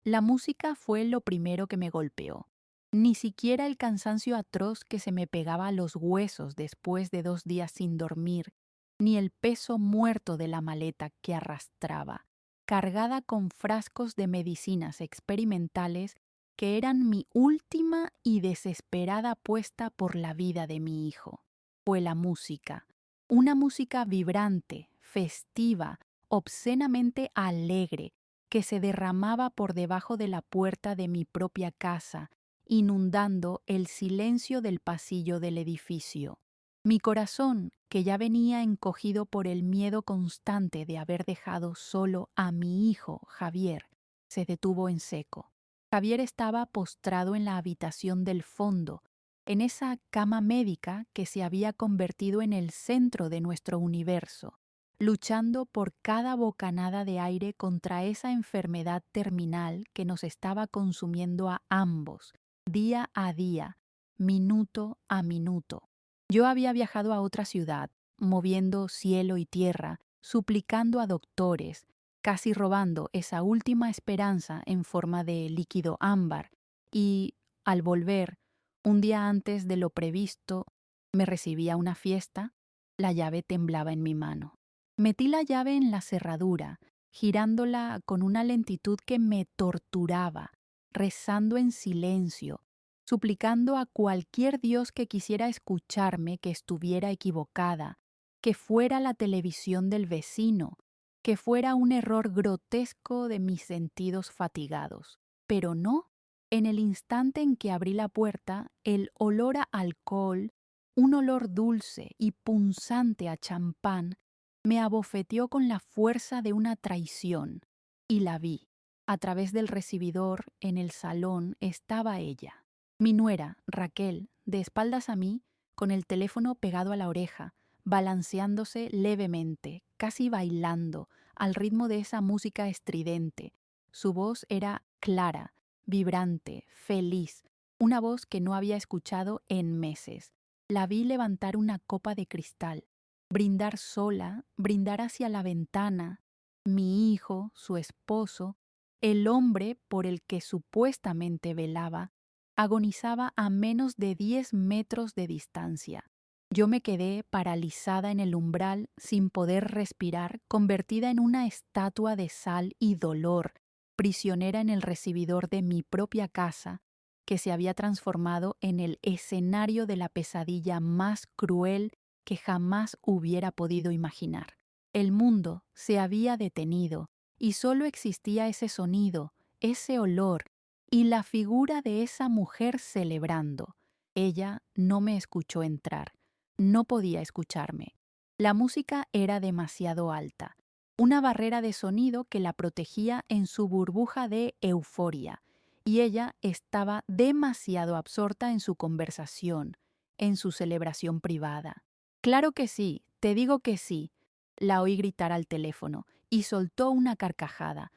La música fue lo primero que me golpeó. Ni siquiera el cansancio atroz que se me pegaba a los huesos después de 2 días sin dormir, ni el peso muerto de la maleta que arrastraba, cargada con frascos de medicinas experimentales que eran mi última y desesperada apuesta por la vida de mi hijo. Fue la música, una música vibrante, festiva, obscenamente alegre, que se derramaba por debajo de la puerta de mi propia casa, inundando el silencio del pasillo del edificio. Mi corazón, que ya venía encogido por el miedo constante de haber dejado solo a mi hijo, Javier, se detuvo en seco. Javier estaba postrado en la habitación del fondo, en esa cama médica que se había convertido en el centro de nuestro universo, luchando por cada bocanada de aire contra esa enfermedad terminal que nos estaba consumiendo a ambos, día a día, minuto a minuto. Yo había viajado a otra ciudad, moviendo cielo y tierra, suplicando a doctores, casi robando esa última esperanza en forma de líquido ámbar, y, al volver, un día antes de lo previsto, me recibía una fiesta, la llave temblaba en mi mano. Metí la llave en la cerradura, girándola con una lentitud que me torturaba, rezando en silencio, suplicando a cualquier Dios que quisiera escucharme que estuviera equivocada, que fuera la televisión del vecino, que fuera un error grotesco de mis sentidos fatigados. Pero no, en el instante en que abrí la puerta, el olor a alcohol, un olor dulce y punzante a champán, me abofeteó con la fuerza de una traición, y la vi. A través del recibidor, en el salón, estaba ella. Mi nuera, Raquel, de espaldas a mí, con el teléfono pegado a la oreja, balanceándose levemente, casi bailando, al ritmo de esa música estridente. Su voz era clara, vibrante, feliz, una voz que no había escuchado en meses. La vi levantar una copa de cristal, brindar sola, brindar hacia la ventana. Mi hijo, su esposo, el hombre por el que supuestamente velaba, agonizaba a menos de 10 metros de distancia. Yo me quedé paralizada en el umbral, sin poder respirar, convertida en una estatua de sal y dolor, prisionera en el recibidor de mi propia casa, que se había transformado en el escenario de la pesadilla más cruel que jamás hubiera podido imaginar. El mundo se había detenido y solo existía ese sonido, ese olor y la figura de esa mujer celebrando. Ella no me escuchó entrar. No podía escucharme. La música era demasiado alta, una barrera de sonido que la protegía en su burbuja de euforia, y ella estaba demasiado absorta en su conversación, en su celebración privada. Claro que sí, te digo que sí, la oí gritar al teléfono, y soltó una carcajada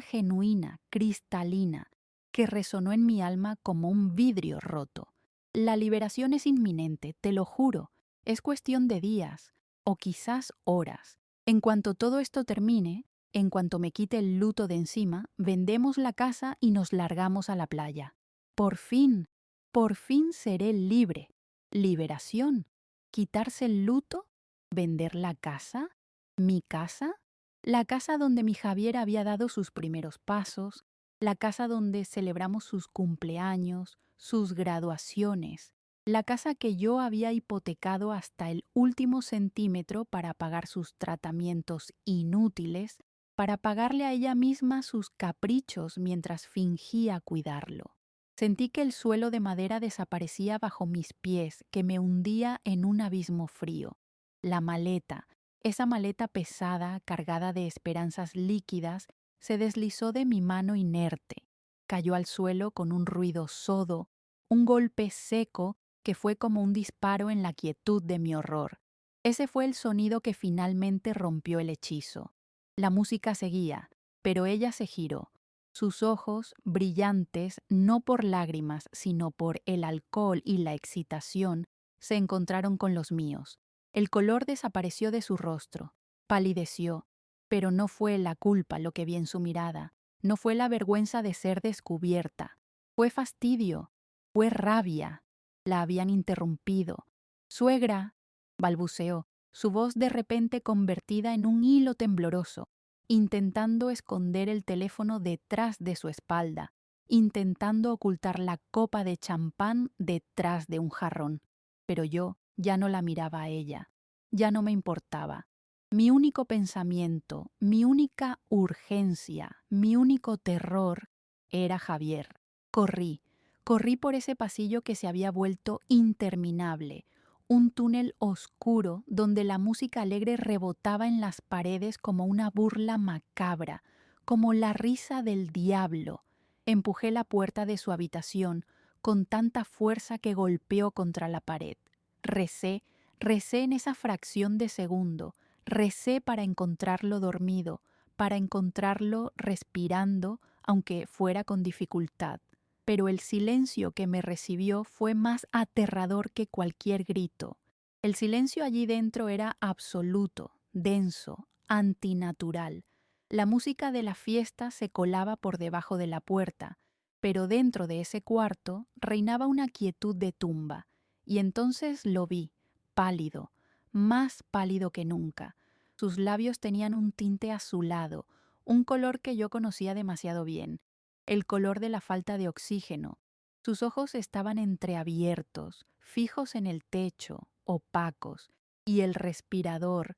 genuina, cristalina, que resonó en mi alma como un vidrio roto. La liberación es inminente, te lo juro. Es cuestión de días, o quizás horas. En cuanto todo esto termine, en cuanto me quite el luto de encima, vendemos la casa y nos largamos a la playa. Por fin seré libre. Liberación. Quitarse el luto, vender la casa, mi casa, la casa donde mi Javier había dado sus primeros pasos, la casa donde celebramos sus cumpleaños, sus graduaciones, la casa que yo había hipotecado hasta el último centímetro para pagar sus tratamientos inútiles, para pagarle a ella misma sus caprichos mientras fingía cuidarlo. Sentí que el suelo de madera desaparecía bajo mis pies, que me hundía en un abismo frío. La maleta, esa maleta pesada, cargada de esperanzas líquidas, se deslizó de mi mano inerte, cayó al suelo con un ruido sodo, un golpe seco que fue como un disparo en la quietud de mi horror. Ese fue el sonido que finalmente rompió el hechizo. La música seguía, pero ella se giró. Sus ojos, brillantes no por lágrimas, sino por el alcohol y la excitación, se encontraron con los míos. El color desapareció de su rostro, palideció, pero no fue la culpa lo que vi en su mirada. No fue la vergüenza de ser descubierta. Fue fastidio. Fue rabia. La habían interrumpido. Suegra, balbuceó, su voz de repente convertida en un hilo tembloroso, intentando esconder el teléfono detrás de su espalda, intentando ocultar la copa de champán detrás de un jarrón. Pero yo ya no la miraba a ella. Ya no me importaba. Mi único pensamiento, mi única urgencia, mi único terror era Javier. Corrí por ese pasillo que se había vuelto interminable, un túnel oscuro donde la música alegre rebotaba en las paredes como una burla macabra, como la risa del diablo. Empujé la puerta de su habitación con tanta fuerza que golpeó contra la pared. Recé en esa fracción de segundo, recé para encontrarlo dormido, para encontrarlo respirando, aunque fuera con dificultad. Pero el silencio que me recibió fue más aterrador que cualquier grito. El silencio allí dentro era absoluto, denso, antinatural. La música de la fiesta se colaba por debajo de la puerta, pero dentro de ese cuarto reinaba una quietud de tumba, y entonces lo vi, pálido, más pálido que nunca. Sus labios tenían un tinte azulado, un color que yo conocía demasiado bien, el color de la falta de oxígeno. Sus ojos estaban entreabiertos, fijos en el techo, opacos, y el respirador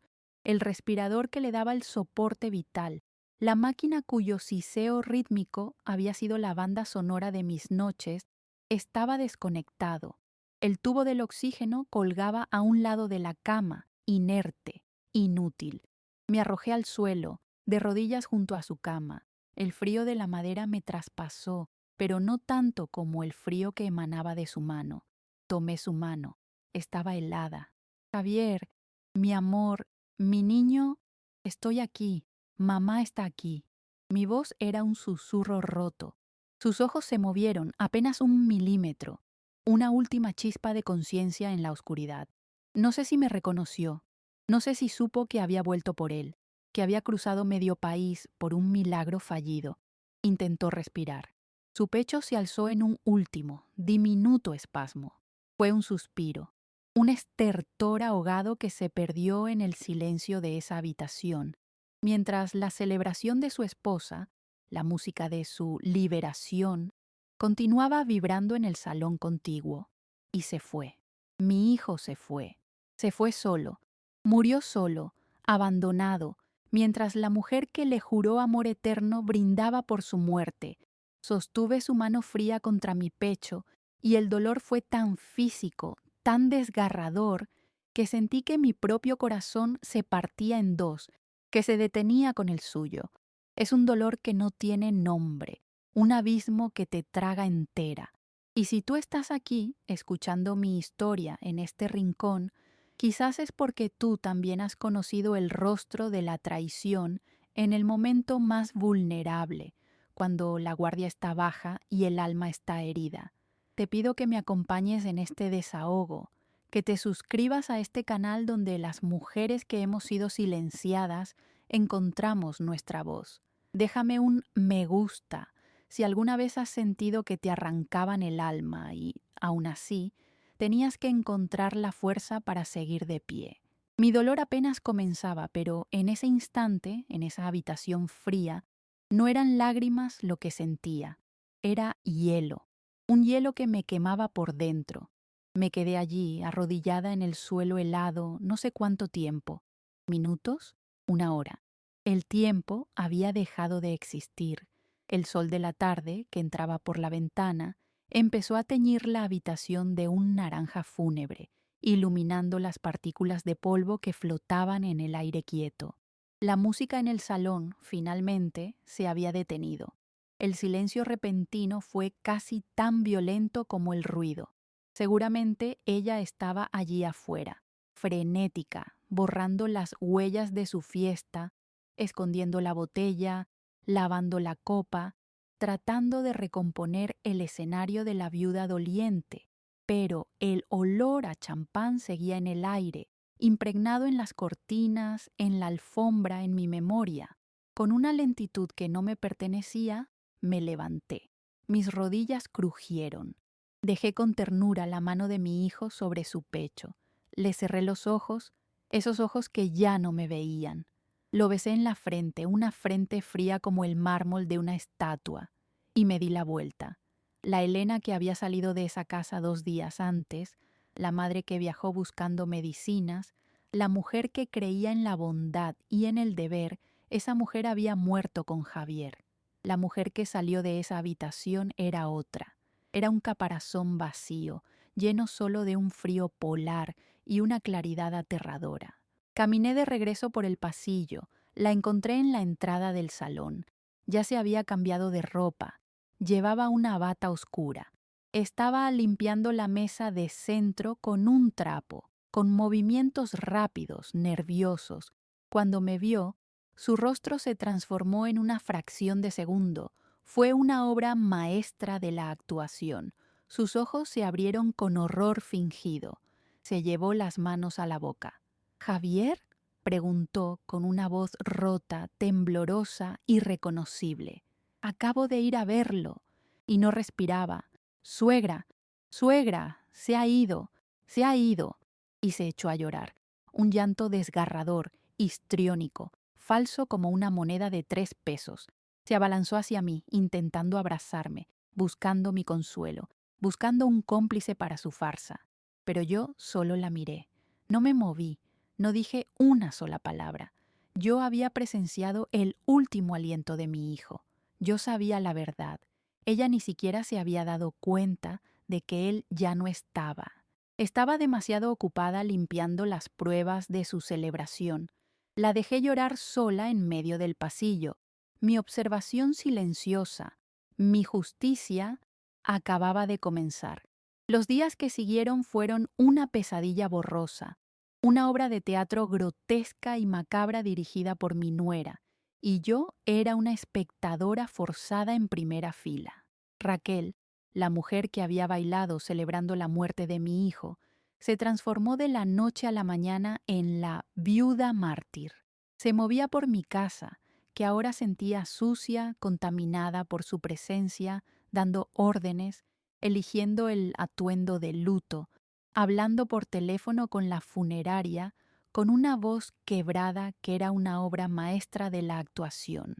que le daba el soporte vital, la máquina cuyo siseo rítmico había sido la banda sonora de mis noches, estaba desconectado. El tubo del oxígeno colgaba a un lado de la cama, inerte, inútil. Me arrojé al suelo, de rodillas junto a su cama. El frío de la madera me traspasó, pero no tanto como el frío que emanaba de su mano. Tomé su mano. Estaba helada. Javier, mi amor, mi niño, estoy aquí. Mamá está aquí. Mi voz era un susurro roto. Sus ojos se movieron apenas 1 milímetro. Una última chispa de conciencia en la oscuridad. No sé si me reconoció. No sé si supo que había vuelto por él, que había cruzado medio país por un milagro fallido. Intentó respirar. Su pecho se alzó en un último, diminuto espasmo. Fue un suspiro, un estertor ahogado que se perdió en el silencio de esa habitación, mientras la celebración de su esposa, la música de su liberación, continuaba vibrando en el salón contiguo. Y se fue. Mi hijo se fue. Se fue solo. Murió solo, abandonado, mientras la mujer que le juró amor eterno brindaba por su muerte. Sostuve su mano fría contra mi pecho y el dolor fue tan físico, tan desgarrador, que sentí que mi propio corazón se partía en dos, que se detenía con el suyo. Es un dolor que no tiene nombre, un abismo que te traga entera. Y si tú estás aquí, escuchando mi historia en este rincón, quizás es porque tú también has conocido el rostro de la traición en el momento más vulnerable, cuando la guardia está baja y el alma está herida. Te pido que me acompañes en este desahogo, que te suscribas a este canal donde las mujeres que hemos sido silenciadas encontramos nuestra voz. Déjame un me gusta si alguna vez has sentido que te arrancaban el alma y, aún así, tenías que encontrar la fuerza para seguir de pie. Mi dolor apenas comenzaba, pero en ese instante, en esa habitación fría, no eran lágrimas lo que sentía, era hielo, un hielo que me quemaba por dentro. Me quedé allí, arrodillada en el suelo helado, no sé cuánto tiempo. ¿Minutos? 1 hora. El tiempo había dejado de existir. El sol de la tarde, que entraba por la ventana, empezó a teñir la habitación de un naranja fúnebre, iluminando las partículas de polvo que flotaban en el aire quieto. La música en el salón, finalmente, se había detenido. El silencio repentino fue casi tan violento como el ruido. Seguramente ella estaba allí afuera, frenética, borrando las huellas de su fiesta, escondiendo la botella, lavando la copa, tratando de recomponer el escenario de la viuda doliente, pero el olor a champán seguía en el aire, impregnado en las cortinas, en la alfombra, en mi memoria. Con una lentitud que no me pertenecía, me levanté. Mis rodillas crujieron. Dejé con ternura la mano de mi hijo sobre su pecho. Le cerré los ojos, esos ojos que ya no me veían. Lo besé en la frente, una frente fría como el mármol de una estatua, y me di la vuelta. La Elena que había salido de esa casa 2 días antes, la madre que viajó buscando medicinas, la mujer que creía en la bondad y en el deber, esa mujer había muerto con Javier. La mujer que salió de esa habitación era otra. Era un caparazón vacío, lleno solo de un frío polar y una claridad aterradora. Caminé de regreso por el pasillo, la encontré en la entrada del salón. Ya se había cambiado de ropa, llevaba una bata oscura. Estaba limpiando la mesa de centro con un trapo, con movimientos rápidos, nerviosos. Cuando me vio, su rostro se transformó en una fracción de segundo. Fue una obra maestra de la actuación. Sus ojos se abrieron con horror fingido. Se llevó las manos a la boca. ¿Javier? Preguntó con una voz rota, temblorosa, irreconocible. Acabo de ir a verlo. Y no respiraba. Suegra, suegra, se ha ido, se ha ido. Y se echó a llorar. Un llanto desgarrador, histriónico, falso como una moneda de 3 pesos. Se abalanzó hacia mí, intentando abrazarme, buscando mi consuelo, buscando un cómplice para su farsa. Pero yo solo la miré. No me moví, no dije una sola palabra. Yo había presenciado el último aliento de mi hijo. Yo sabía la verdad. Ella ni siquiera se había dado cuenta de que él ya no estaba. Estaba demasiado ocupada limpiando las pruebas de su celebración. La dejé llorar sola en medio del pasillo. Mi observación silenciosa, mi justicia, acababa de comenzar. Los días que siguieron fueron una pesadilla borrosa, una obra de teatro grotesca y macabra dirigida por mi nuera, y yo era una espectadora forzada en primera fila. Raquel, la mujer que había bailado celebrando la muerte de mi hijo, se transformó de la noche a la mañana en la viuda mártir. Se movía por mi casa, que ahora sentía sucia, contaminada por su presencia, dando órdenes, eligiendo el atuendo de luto, hablando por teléfono con la funeraria, con una voz quebrada que era una obra maestra de la actuación.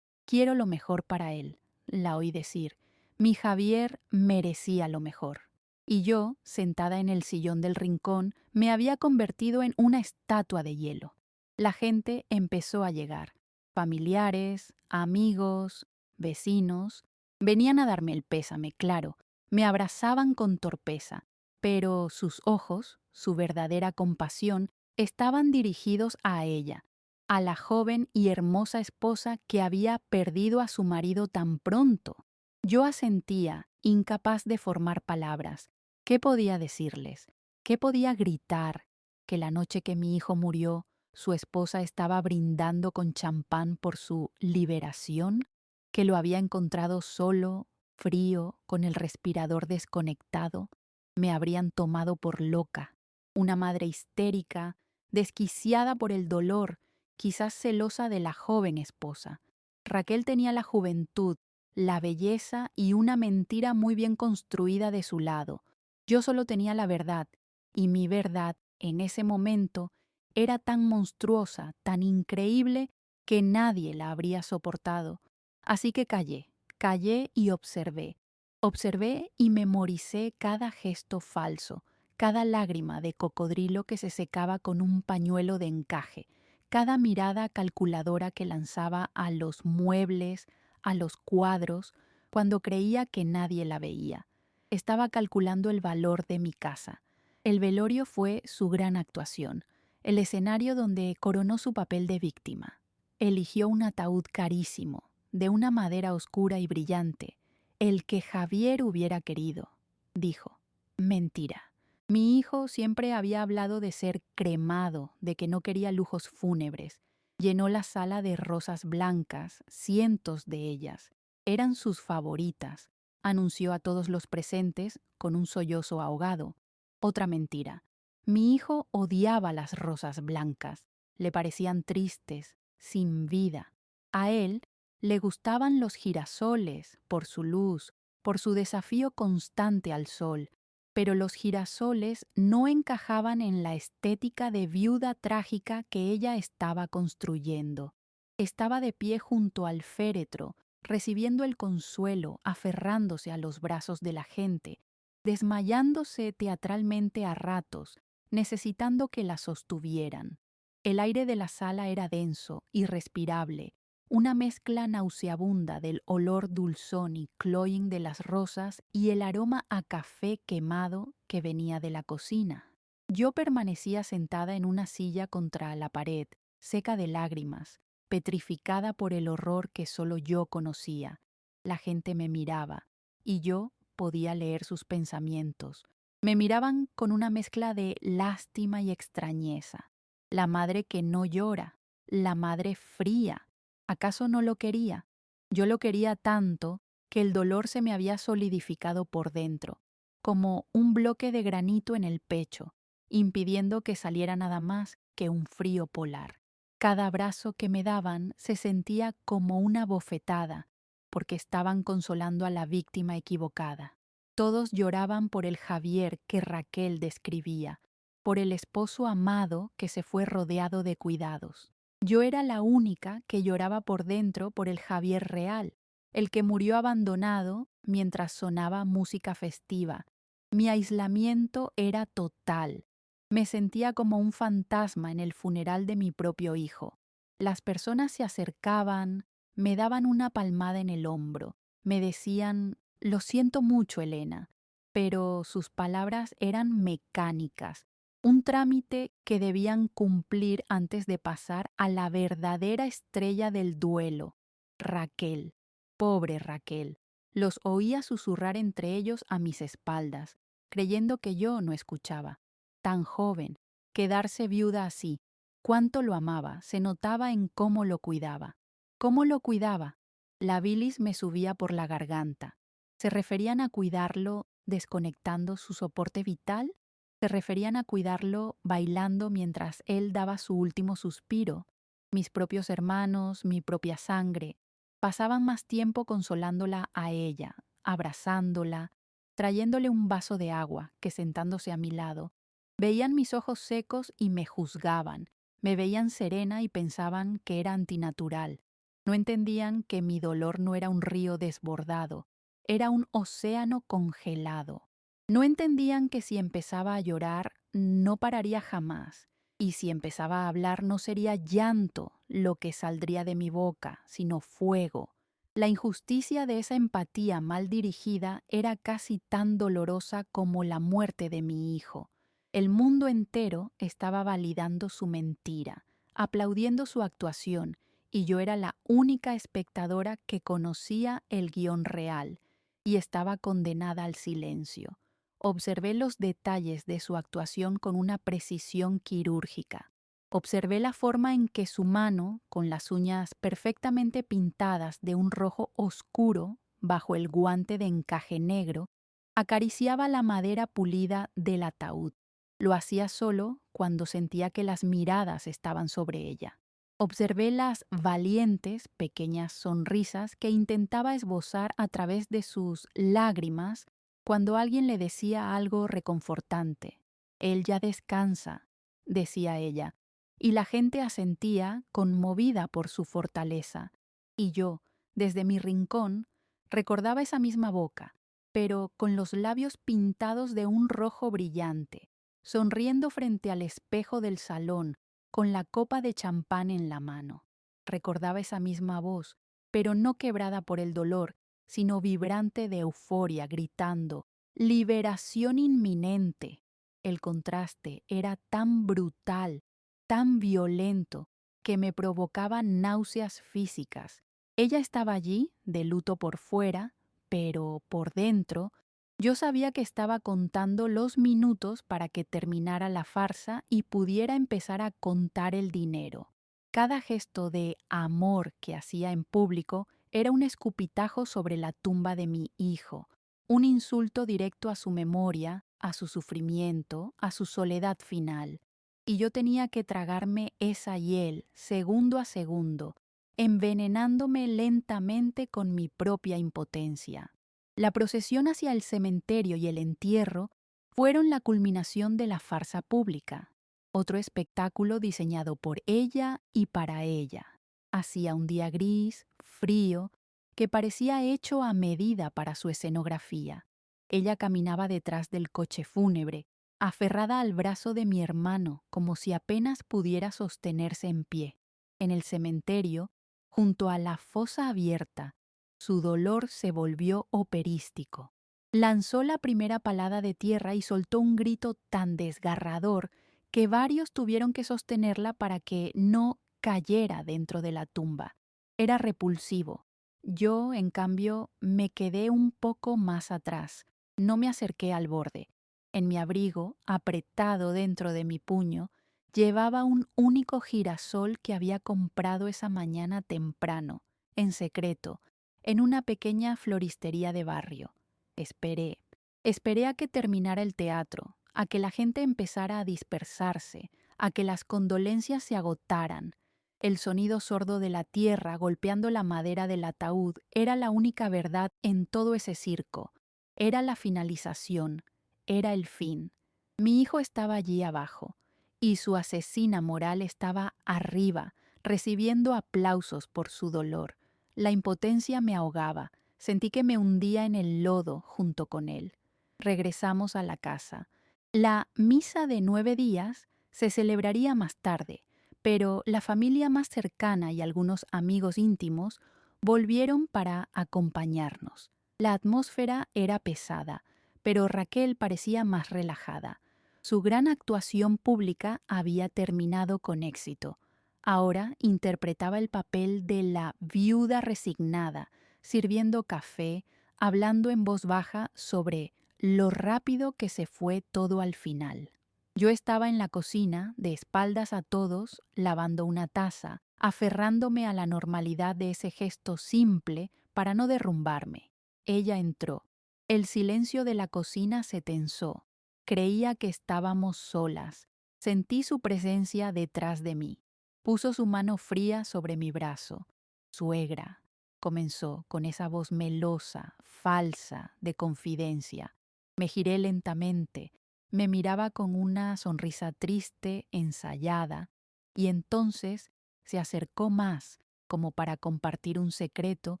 Quiero lo mejor para él, la oí decir. Mi Javier merecía lo mejor. Y yo, sentada en el sillón del rincón, me había convertido en una estatua de hielo. La gente empezó a llegar. Familiares, amigos, vecinos. Venían a darme el pésame, claro. Me abrazaban con torpeza, pero sus ojos, su verdadera compasión, estaban dirigidos a ella, a la joven y hermosa esposa que había perdido a su marido tan pronto. Yo asentía, incapaz de formar palabras. ¿Qué podía decirles? ¿Qué podía gritar? Que la noche que mi hijo murió, su esposa estaba brindando con champán por su liberación, que lo había encontrado solo, frío, con el respirador desconectado. Me habrían tomado por loca, una madre histérica, desquiciada por el dolor, quizás celosa de la joven esposa. Raquel tenía la juventud, la belleza y una mentira muy bien construida de su lado. Yo solo tenía la verdad, y mi verdad, en ese momento, era tan monstruosa, tan increíble, que nadie la habría soportado. Así que callé y observé. Observé y memoricé cada gesto falso, cada lágrima de cocodrilo que se secaba con un pañuelo de encaje, cada mirada calculadora que lanzaba a los muebles, a los cuadros, cuando creía que nadie la veía. Estaba calculando el valor de mi casa. El velorio fue su gran actuación, el escenario donde coronó su papel de víctima. Eligió un ataúd carísimo, de una madera oscura y brillante, el que Javier hubiera querido. Dijo, mentira. Mi hijo siempre había hablado de ser cremado, de que no quería lujos fúnebres. Llenó la sala de rosas blancas, cientos de ellas. Eran sus favoritas. Anunció a todos los presentes con un sollozo ahogado. Otra mentira. Mi hijo odiaba las rosas blancas. Le parecían tristes, sin vida. A él le gustaban los girasoles por su luz, por su desafío constante al sol, pero los girasoles no encajaban en la estética de viuda trágica que ella estaba construyendo. Estaba de pie junto al féretro, recibiendo el consuelo, aferrándose a los brazos de la gente, desmayándose teatralmente a ratos, necesitando que la sostuvieran. El aire de la sala era denso, irrespirable, una mezcla nauseabunda del olor dulzón y cloying de las rosas y el aroma a café quemado que venía de la cocina. Yo permanecía sentada en una silla contra la pared, seca de lágrimas, petrificada por el horror que solo yo conocía. La gente me miraba, y yo podía leer sus pensamientos. Me miraban con una mezcla de lástima y extrañeza. La madre que no llora, la madre fría. ¿Acaso no lo quería? Yo lo quería tanto que el dolor se me había solidificado por dentro, como un bloque de granito en el pecho, impidiendo que saliera nada más que un frío polar. Cada abrazo que me daban se sentía como una bofetada, porque estaban consolando a la víctima equivocada. Todos lloraban por el Javier que Raquel describía, por el esposo amado que se fue rodeado de cuidados. Yo era la única que lloraba por dentro por el Javier real, el que murió abandonado mientras sonaba música festiva. Mi aislamiento era total. Me sentía como un fantasma en el funeral de mi propio hijo. Las personas se acercaban, me daban una palmada en el hombro, me decían, lo siento mucho, Elena, pero sus palabras eran mecánicas, un trámite que debían cumplir antes de pasar a la verdadera estrella del duelo, Raquel. Pobre Raquel. Los oía susurrar entre ellos a mis espaldas, creyendo que yo no escuchaba. Tan joven, quedarse viuda así, cuánto lo amaba, se notaba en cómo lo cuidaba. ¿Cómo lo cuidaba? La bilis me subía por la garganta. ¿Se referían a cuidarlo desconectando su soporte vital? ¿Se referían a cuidarlo bailando mientras él daba su último suspiro? Mis propios hermanos, mi propia sangre, pasaban más tiempo consolándola a ella, abrazándola, trayéndole un vaso de agua que sentándose a mi lado, veían mis ojos secos y me juzgaban, me veían serena y pensaban que era antinatural. No entendían que mi dolor no era un río desbordado, era un océano congelado. No entendían que si empezaba a llorar no pararía jamás, y si empezaba a hablar no sería llanto lo que saldría de mi boca, sino fuego. La injusticia de esa empatía mal dirigida era casi tan dolorosa como la muerte de mi hijo. El mundo entero estaba validando su mentira, aplaudiendo su actuación, y yo era la única espectadora que conocía el guión real, y estaba condenada al silencio. Observé los detalles de su actuación con una precisión quirúrgica. Observé la forma en que su mano, con las uñas perfectamente pintadas de un rojo oscuro bajo el guante de encaje negro, acariciaba la madera pulida del ataúd. Lo hacía solo cuando sentía que las miradas estaban sobre ella. Observé las valientes, pequeñas sonrisas que intentaba esbozar a través de sus lágrimas cuando alguien le decía algo reconfortante. Él ya descansa, decía ella, y la gente asentía conmovida por su fortaleza. Y yo, desde mi rincón, recordaba esa misma boca, pero con los labios pintados de un rojo brillante, sonriendo frente al espejo del salón, con la copa de champán en la mano. Recordaba esa misma voz, pero no quebrada por el dolor, sino vibrante de euforia, gritando, «¡Liberación inminente!». El contraste era tan brutal, tan violento, que me provocaba náuseas físicas. Ella estaba allí, de luto por fuera, pero por dentro, yo sabía que estaba contando los minutos para que terminara la farsa y pudiera empezar a contar el dinero. Cada gesto de amor que hacía en público era un escupitajo sobre la tumba de mi hijo, un insulto directo a su memoria, a su sufrimiento, a su soledad final. Y yo tenía que tragarme esa hiel segundo a segundo, envenenándome lentamente con mi propia impotencia. La procesión hacia el cementerio y el entierro fueron la culminación de la farsa pública, otro espectáculo diseñado por ella y para ella. Hacía un día gris, frío, que parecía hecho a medida para su escenografía. Ella caminaba detrás del coche fúnebre, aferrada al brazo de mi hermano como si apenas pudiera sostenerse en pie. En el cementerio, junto a la fosa abierta, su dolor se volvió operístico. Lanzó la primera palada de tierra y soltó un grito tan desgarrador que varios tuvieron que sostenerla para que no cayera dentro de la tumba. Era repulsivo. Yo, en cambio, me quedé un poco más atrás. No me acerqué al borde. En mi abrigo, apretado dentro de mi puño, llevaba un único girasol que había comprado esa mañana temprano, en secreto, en una pequeña floristería de barrio. Esperé a que terminara el teatro, a que la gente empezara a dispersarse, a que las condolencias se agotaran. El sonido sordo de la tierra golpeando la madera del ataúd era la única verdad en todo ese circo. Era la finalización, era el fin. Mi hijo estaba allí abajo, y su asesina moral estaba arriba, recibiendo aplausos por su dolor. La impotencia me ahogaba, sentí que me hundía en el lodo junto con él. Regresamos a la casa. La misa de 9 días se celebraría más tarde, pero la familia más cercana y algunos amigos íntimos volvieron para acompañarnos. La atmósfera era pesada, pero Raquel parecía más relajada. Su gran actuación pública había terminado con éxito. Ahora interpretaba el papel de la viuda resignada, sirviendo café, hablando en voz baja sobre lo rápido que se fue todo al final. Yo estaba en la cocina, de espaldas a todos, lavando una taza, aferrándome a la normalidad de ese gesto simple para no derrumbarme. Ella entró. El silencio de la cocina se tensó. Creía que estábamos solas. Sentí su presencia detrás de mí. Puso su mano fría sobre mi brazo. Suegra, comenzó con esa voz melosa, falsa, de confidencia. Me giré lentamente, me miraba con una sonrisa triste, ensayada, y entonces se acercó más, como para compartir un secreto,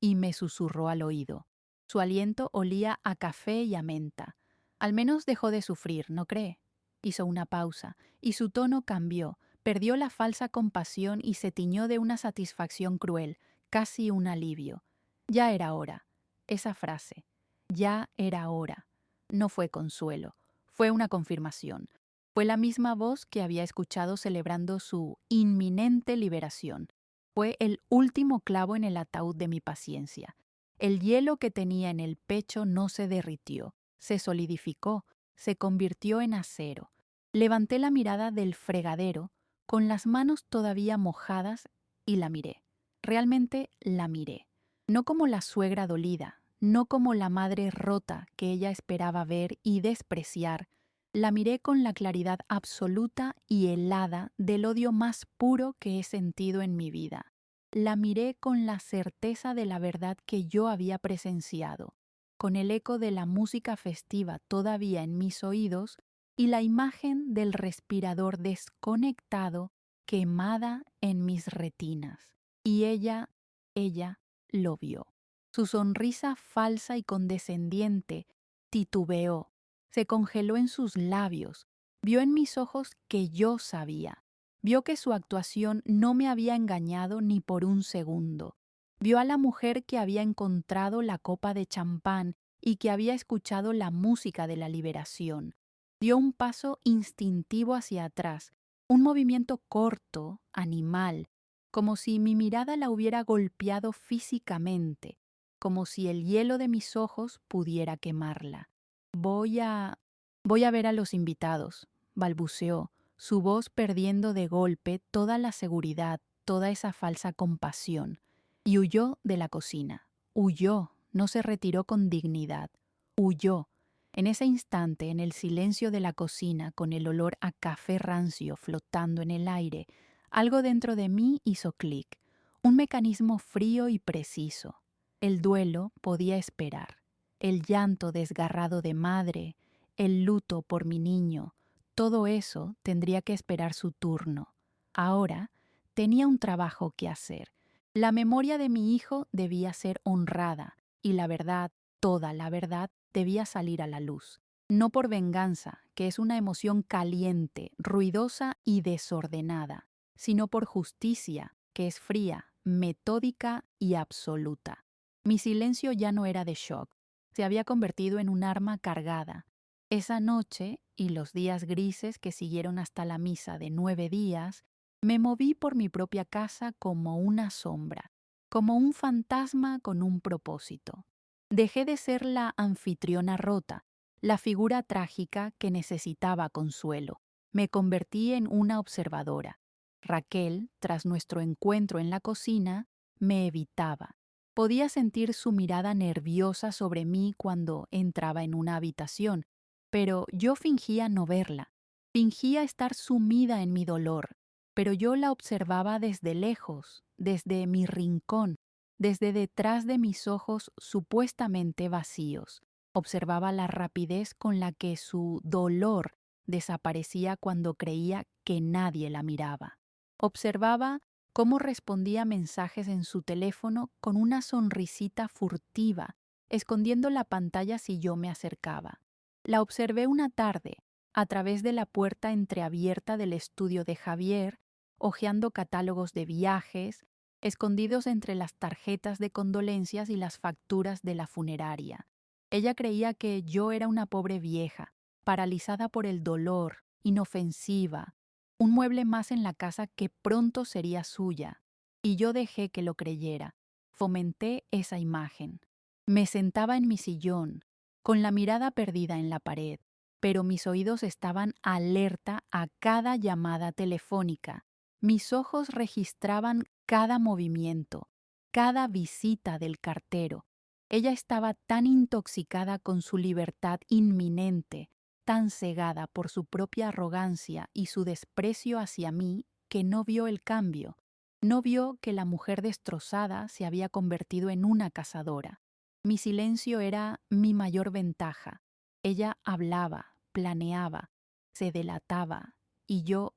y me susurró al oído. Su aliento olía a café y a menta. Al menos dejó de sufrir, ¿no cree? Hizo una pausa, y su tono cambió, perdió la falsa compasión y se tiñó de una satisfacción cruel, casi un alivio. Ya era hora. Esa frase, ya era hora, no fue consuelo, fue una confirmación. Fue la misma voz que había escuchado celebrando su inminente liberación. Fue el último clavo en el ataúd de mi paciencia. El hielo que tenía en el pecho no se derritió, se solidificó, se convirtió en acero. Levanté la mirada del fregadero, con las manos todavía mojadas, y la miré. Realmente la miré. No como la suegra dolida, no como la madre rota que ella esperaba ver y despreciar. La miré con la claridad absoluta y helada del odio más puro que he sentido en mi vida. La miré con la certeza de la verdad que yo había presenciado, con el eco de la música festiva todavía en mis oídos y la imagen del respirador desconectado quemada en mis retinas. Y ella lo vio. Su sonrisa falsa y condescendiente titubeó, se congeló en sus labios, vio en mis ojos que yo sabía. Vio que su actuación no me había engañado ni por un segundo. Vio a la mujer que había encontrado la copa de champán y que había escuchado la música de la liberación. Dio un paso instintivo hacia atrás, un movimiento corto, animal, como si mi mirada la hubiera golpeado físicamente, como si el hielo de mis ojos pudiera quemarla. Voy a ver a los invitados, balbuceó, su voz perdiendo de golpe toda la seguridad, toda esa falsa compasión, y huyó de la cocina. Huyó, no se retiró con dignidad. Huyó. En ese instante, en el silencio de la cocina, con el olor a café rancio flotando en el aire, algo dentro de mí hizo clic. Un mecanismo frío y preciso. El duelo podía esperar. El llanto desgarrado de madre, el luto por mi niño, todo eso tendría que esperar su turno. Ahora tenía un trabajo que hacer. La memoria de mi hijo debía ser honrada y la verdad, toda la verdad, debía salir a la luz. No por venganza, que es una emoción caliente, ruidosa y desordenada, sino por justicia, que es fría, metódica y absoluta. Mi silencio ya no era de shock, se había convertido en un arma cargada. Esa noche y los días grises que siguieron hasta la misa de 9 días, me moví por mi propia casa como una sombra, como un fantasma con un propósito. Dejé de ser la anfitriona rota, la figura trágica que necesitaba consuelo. Me convertí en una observadora. Raquel, tras nuestro encuentro en la cocina, me evitaba. Podía sentir su mirada nerviosa sobre mí cuando entraba en una habitación, pero yo fingía no verla. Fingía estar sumida en mi dolor, pero yo la observaba desde lejos, desde mi rincón, desde detrás de mis ojos supuestamente vacíos. Observaba la rapidez con la que su dolor desaparecía cuando creía que nadie la miraba. Observaba cómo respondía mensajes en su teléfono con una sonrisita furtiva, escondiendo la pantalla si yo me acercaba. La observé una tarde, a través de la puerta entreabierta del estudio de Javier, hojeando catálogos de viajes, escondidos entre las tarjetas de condolencias y las facturas de la funeraria. Ella creía que yo era una pobre vieja, paralizada por el dolor, inofensiva, un mueble más en la casa que pronto sería suya, y yo dejé que lo creyera. Fomenté esa imagen. Me sentaba en mi sillón, con la mirada perdida en la pared, pero mis oídos estaban alerta a cada llamada telefónica. Mis ojos registraban cada movimiento, cada visita del cartero. Ella estaba tan intoxicada con su libertad inminente, tan cegada por su propia arrogancia y su desprecio hacia mí, que no vio el cambio. No vio que la mujer destrozada se había convertido en una cazadora. Mi silencio era mi mayor ventaja. Ella hablaba, planeaba, se delataba, y yo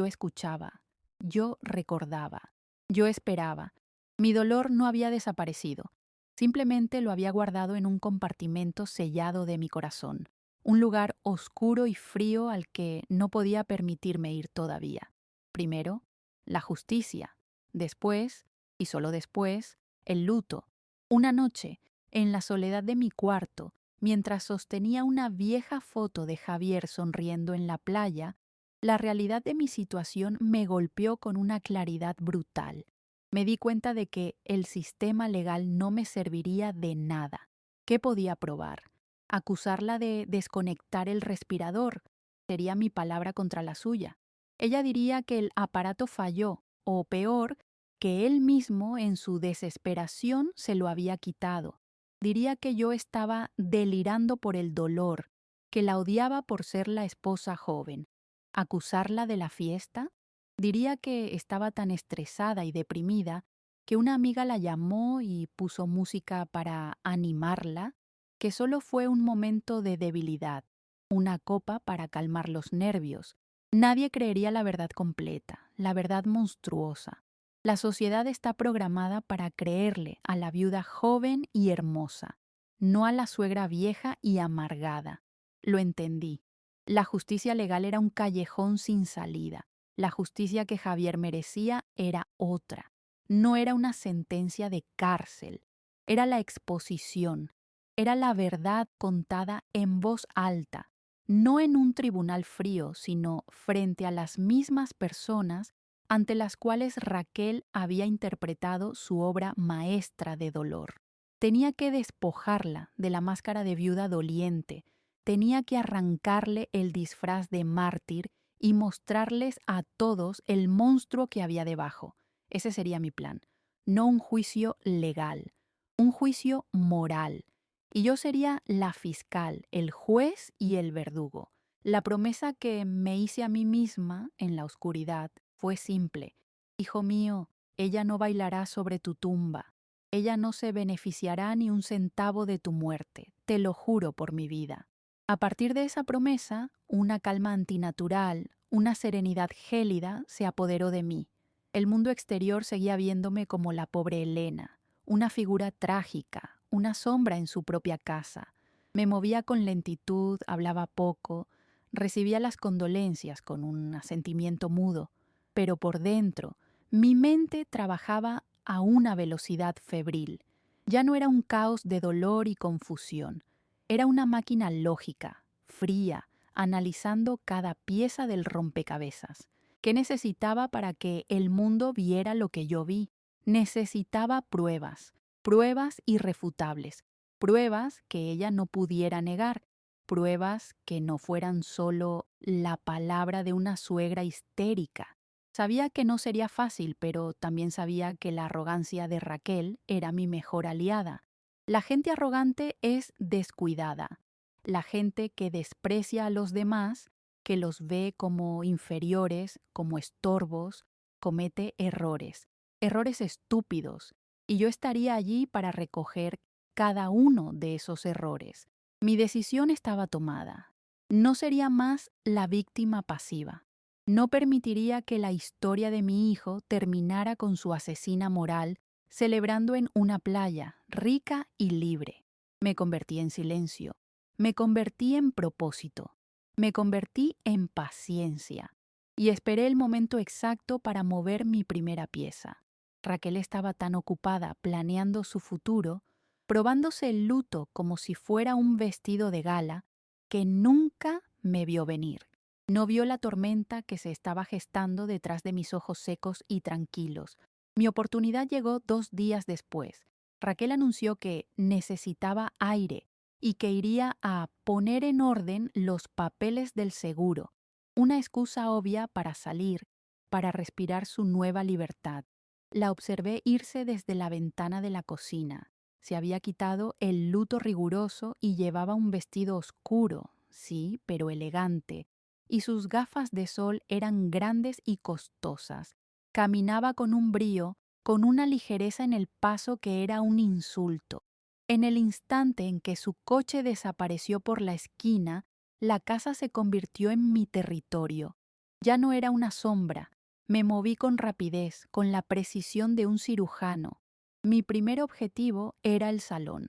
escuchaba, yo recordaba, yo esperaba. Mi dolor no había desaparecido, simplemente lo había guardado en un compartimento sellado de mi corazón, un lugar oscuro y frío al que no podía permitirme ir todavía. Primero, la justicia, después, y solo después, el luto. Una noche, en la soledad de mi cuarto, mientras sostenía una vieja foto de Javier sonriendo en la playa, la realidad de mi situación me golpeó con una claridad brutal. Me di cuenta de que el sistema legal no me serviría de nada. ¿Qué podía probar? Acusarla de desconectar el respirador sería mi palabra contra la suya. Ella diría que el aparato falló, o peor, que él mismo en su desesperación se lo había quitado. Diría que yo estaba delirando por el dolor, que la odiaba por ser la esposa joven. ¿Acusarla de la fiesta? Diría que estaba tan estresada y deprimida que una amiga la llamó y puso música para animarla, que solo fue un momento de debilidad, una copa para calmar los nervios. Nadie creería la verdad completa, la verdad monstruosa. La sociedad está programada para creerle a la viuda joven y hermosa, no a la suegra vieja y amargada. Lo entendí. La justicia legal era un callejón sin salida. La justicia que Javier merecía era otra. No era una sentencia de cárcel. Era la exposición. Era la verdad contada en voz alta, no en un tribunal frío, sino frente a las mismas personas ante las cuales Raquel había interpretado su obra maestra de dolor. Tenía que despojarla de la máscara de viuda doliente, tenía que arrancarle el disfraz de mártir y mostrarles a todos el monstruo que había debajo. Ese sería mi plan. No un juicio legal, un juicio moral. Y yo sería la fiscal, el juez y el verdugo. La promesa que me hice a mí misma en la oscuridad fue simple. Hijo mío, Ella no bailará sobre tu tumba. Ella no se beneficiará ni un centavo de tu muerte, te lo juro por mi vida. A partir de esa promesa, una calma antinatural, una serenidad gélida se apoderó de mí. El mundo exterior seguía viéndome como la pobre Elena, una figura trágica, una sombra en su propia casa. Me movía con lentitud, hablaba poco, recibía las condolencias con un asentimiento mudo, pero por dentro, mi mente trabajaba a una velocidad febril. Ya no era un caos de dolor y confusión, era una máquina lógica, fría, analizando cada pieza del rompecabezas. ¿Qué necesitaba para que el mundo viera lo que yo vi? Necesitaba pruebas, pruebas irrefutables, pruebas que ella no pudiera negar, pruebas que no fueran solo la palabra de una suegra histérica. Sabía que no sería fácil, pero también sabía que la arrogancia de Raquel era mi mejor aliada. La gente arrogante es descuidada. La gente que desprecia a los demás, que los ve como inferiores, como estorbos, comete errores, errores estúpidos, y yo estaría allí para recoger cada uno de esos errores. Mi decisión estaba tomada. No sería más la víctima pasiva. No permitiría que la historia de mi hijo terminara con su asesina moral celebrando en una playa rica y libre. Me convertí en silencio. Me convertí en propósito. Me convertí en paciencia. Y esperé el momento exacto para mover mi primera pieza. Raquel estaba tan ocupada planeando su futuro, probándose el luto como si fuera un vestido de gala, que nunca me vio venir. No vio la tormenta que se estaba gestando detrás de mis ojos secos y tranquilos. Mi oportunidad llegó 2 días después. Raquel anunció que necesitaba aire y que iría a poner en orden los papeles del seguro, una excusa obvia para salir, para respirar su nueva libertad. La observé irse desde la ventana de la cocina. Se había quitado el luto riguroso y llevaba un vestido oscuro, sí, pero elegante, y sus gafas de sol eran grandes y costosas. Caminaba con un brío, con una ligereza en el paso que era un insulto. En el instante en que su coche desapareció por la esquina, la casa se convirtió en mi territorio. Ya no era una sombra. Me moví con rapidez, con la precisión de un cirujano. Mi primer objetivo era el salón.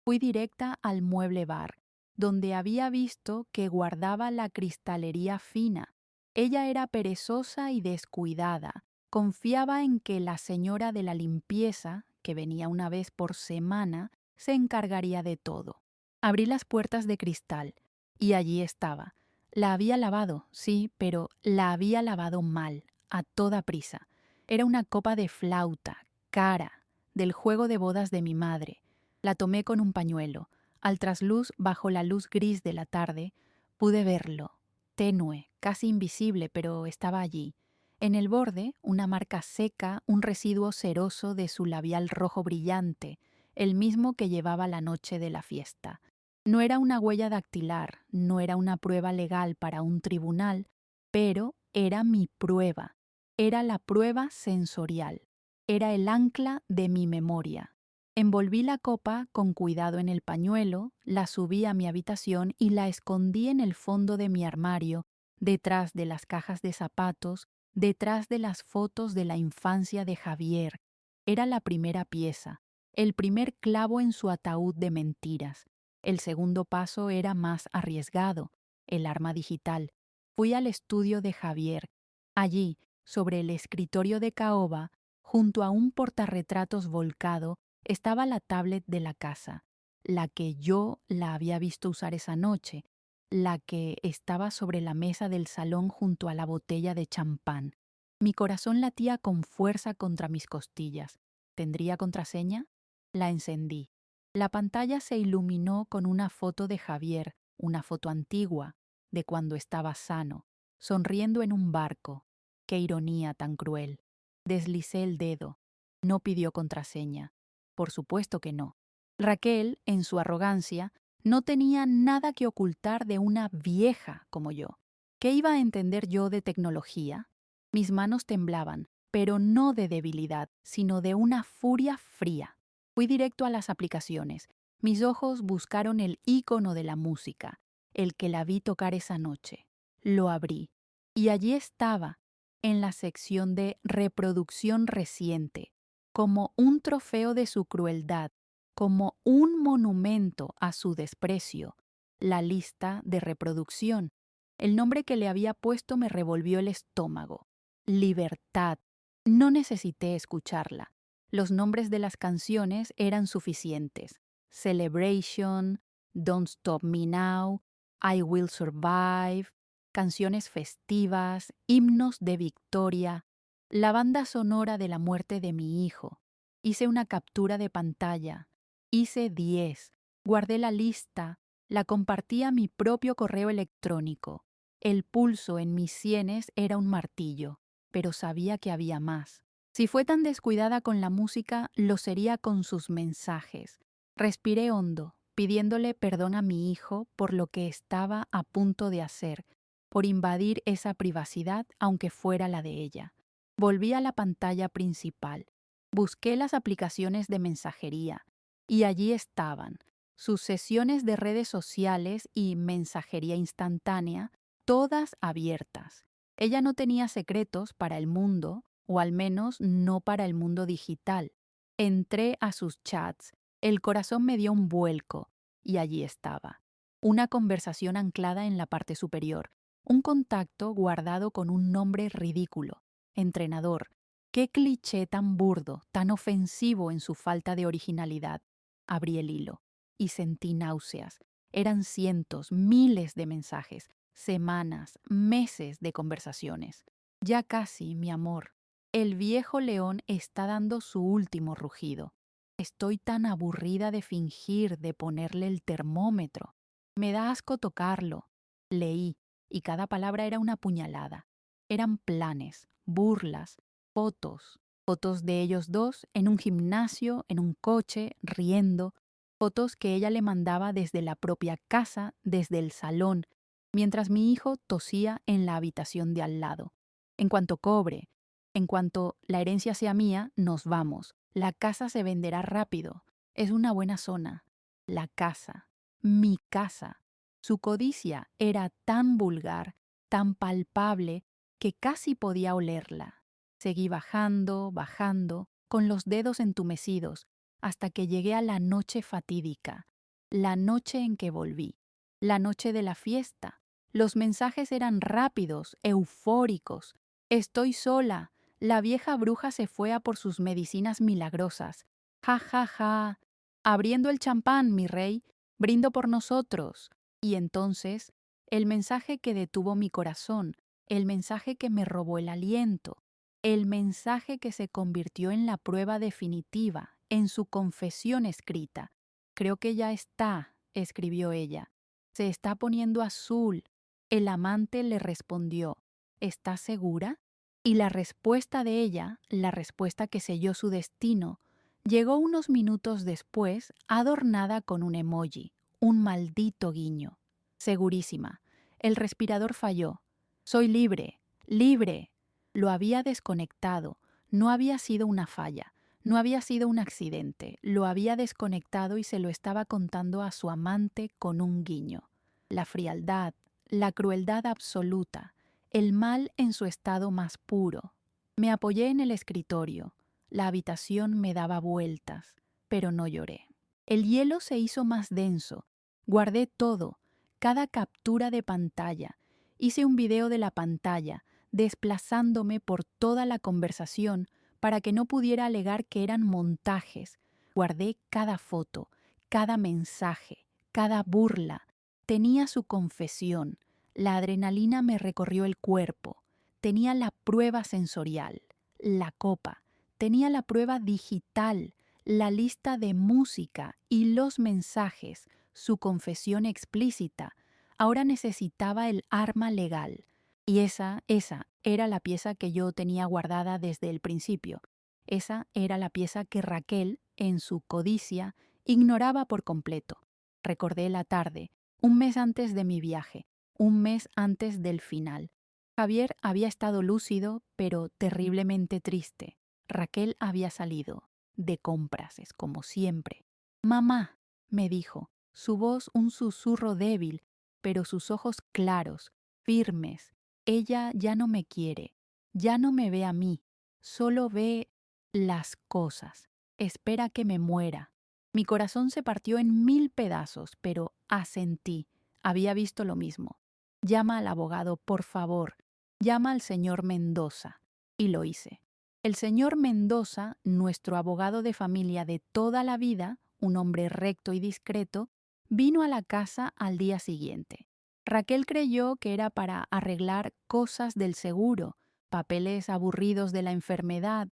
Fui directa al mueble bar, donde había visto que guardaba la cristalería fina. Ella era perezosa y descuidada. Confiaba en que la señora de la limpieza, que venía una vez por semana, se encargaría de todo. Abrí las puertas de cristal y allí estaba. La había lavado, sí, pero la había lavado mal, a toda prisa. Era una copa de flauta, cara, del juego de bodas de mi madre. La tomé con un pañuelo. Al trasluz, bajo la luz gris de la tarde, pude verlo, tenue, casi invisible, pero estaba allí. En el borde, una marca seca, un residuo ceroso de su labial rojo brillante, el mismo que llevaba la noche de la fiesta. No era una huella dactilar, no era una prueba legal para un tribunal, pero era mi prueba, era la prueba sensorial, era el ancla de mi memoria. Envolví la copa con cuidado en el pañuelo, la subí a mi habitación y la escondí en el fondo de mi armario, detrás de las cajas de zapatos, detrás de las fotos de la infancia de Javier. Era la primera pieza, el primer clavo en su ataúd de mentiras. El segundo paso era más arriesgado, el arma digital. Fui al estudio de Javier. Allí, sobre el escritorio de caoba, junto a un portarretratos volcado, estaba la tablet de la casa, la que yo la había visto usar esa noche, la que estaba sobre la mesa del salón junto a la botella de champán. Mi corazón latía con fuerza contra mis costillas. ¿Tendría contraseña? La encendí. La pantalla se iluminó con una foto de Javier, una foto antigua, de cuando estaba sano, sonriendo en un barco. Qué ironía tan cruel. Deslicé el dedo. No pidió contraseña. Por supuesto que no. Raquel, en su arrogancia, no tenía nada que ocultar de una vieja como yo. ¿Qué iba a entender yo de tecnología? Mis manos temblaban, pero no de debilidad, sino de una furia fría. Fui directo a las aplicaciones. Mis ojos buscaron el ícono de la música, el que la vi tocar esa noche. Lo abrí, y allí estaba, en la sección de reproducción reciente, como un trofeo de su crueldad, como un monumento a su desprecio, la lista de reproducción. El nombre que le había puesto me revolvió el estómago. Libertad. No necesité escucharla. Los nombres de las canciones eran suficientes. Celebration, Don't Stop Me Now, I Will Survive, canciones festivas, himnos de victoria, la banda sonora de la muerte de mi hijo. Hice una captura de pantalla. Hice 10. Guardé la lista. La compartí a mi propio correo electrónico. El pulso en mis sienes era un martillo, pero sabía que había más. Si fue tan descuidada con la música, lo sería con sus mensajes. Respiré hondo, pidiéndole perdón a mi hijo por lo que estaba a punto de hacer, por invadir esa privacidad aunque fuera la de ella. Volví a la pantalla principal. Busqué las aplicaciones de mensajería y allí estaban, sus sesiones de redes sociales y mensajería instantánea, todas abiertas. Ella no tenía secretos para el mundo, o al menos no para el mundo digital. Entré a sus chats, el corazón me dio un vuelco, y allí estaba. Una conversación anclada en la parte superior, un contacto guardado con un nombre ridículo, entrenador. Qué cliché tan burdo, tan ofensivo en su falta de originalidad. Abrí el hilo y sentí náuseas. Eran cientos, miles de mensajes, semanas, meses de conversaciones. Ya casi, mi amor. El viejo león está dando su último rugido. Estoy tan aburrida de fingir, de ponerle el termómetro. Me da asco tocarlo. Leí, y cada palabra era una puñalada. Eran planes, burlas, fotos. Fotos de ellos dos en un gimnasio, en un coche, riendo. Fotos que ella le mandaba desde la propia casa, desde el salón, mientras mi hijo tosía en la habitación de al lado. En cuanto cobre, en cuanto la herencia sea mía, nos vamos. La casa se venderá rápido. Es una buena zona. La casa. Mi casa. Su codicia era tan vulgar, tan palpable, que casi podía olerla. Seguí bajando, bajando, con los dedos entumecidos, hasta que llegué a la noche fatídica, la noche en que volví, la noche de la fiesta. Los mensajes eran rápidos, eufóricos. Estoy sola. La vieja bruja se fue a por sus medicinas milagrosas. Ja, ja, ja. Abriendo el champán, mi rey, brindo por nosotros. Y entonces, el mensaje que detuvo mi corazón, el mensaje que me robó el aliento, el mensaje que se convirtió en la prueba definitiva, en su confesión escrita. Creo que ya está, escribió ella. Se está poniendo azul. El amante le respondió, ¿estás segura? Y la respuesta de ella, la respuesta que selló su destino, llegó unos minutos después adornada con un emoji, un maldito guiño. Segurísima. El respirador falló. Soy libre, libre. Lo había desconectado. No había sido una falla. No había sido un accidente. Lo había desconectado y se lo estaba contando a su amante con un guiño. La frialdad, la crueldad absoluta, el mal en su estado más puro. Me apoyé en el escritorio. La habitación me daba vueltas, pero no lloré. El hielo se hizo más denso. Guardé todo, cada captura de pantalla. Hice un video de la pantalla, desplazándome por toda la conversación para que no pudiera alegar que eran montajes. Guardé cada foto, cada mensaje, cada burla. Tenía su confesión. La adrenalina me recorrió el cuerpo. Tenía la prueba sensorial, la copa. Tenía la prueba digital, la lista de música y los mensajes, su confesión explícita. Ahora necesitaba el arma legal. Y esa era la pieza que yo tenía guardada desde el principio. Esa era la pieza que Raquel, en su codicia, ignoraba por completo. Recordé la tarde, un mes antes de mi viaje, un mes antes del final. Javier había estado lúcido, pero terriblemente triste. Raquel había salido de compras, es como siempre. Mamá, me dijo, su voz un susurro débil, pero sus ojos claros, firmes. Ella ya no me quiere, ya no me ve a mí, solo ve las cosas. Espera que me muera. Mi corazón se partió en 1000 pedazos, pero asentí. Había visto lo mismo. Llama al abogado, por favor. Llama al señor Mendoza. Y lo hice. El señor Mendoza, nuestro abogado de familia de toda la vida, un hombre recto y discreto, vino a la casa al día siguiente. Raquel creyó que era para arreglar cosas del seguro, papeles aburridos de la enfermedad.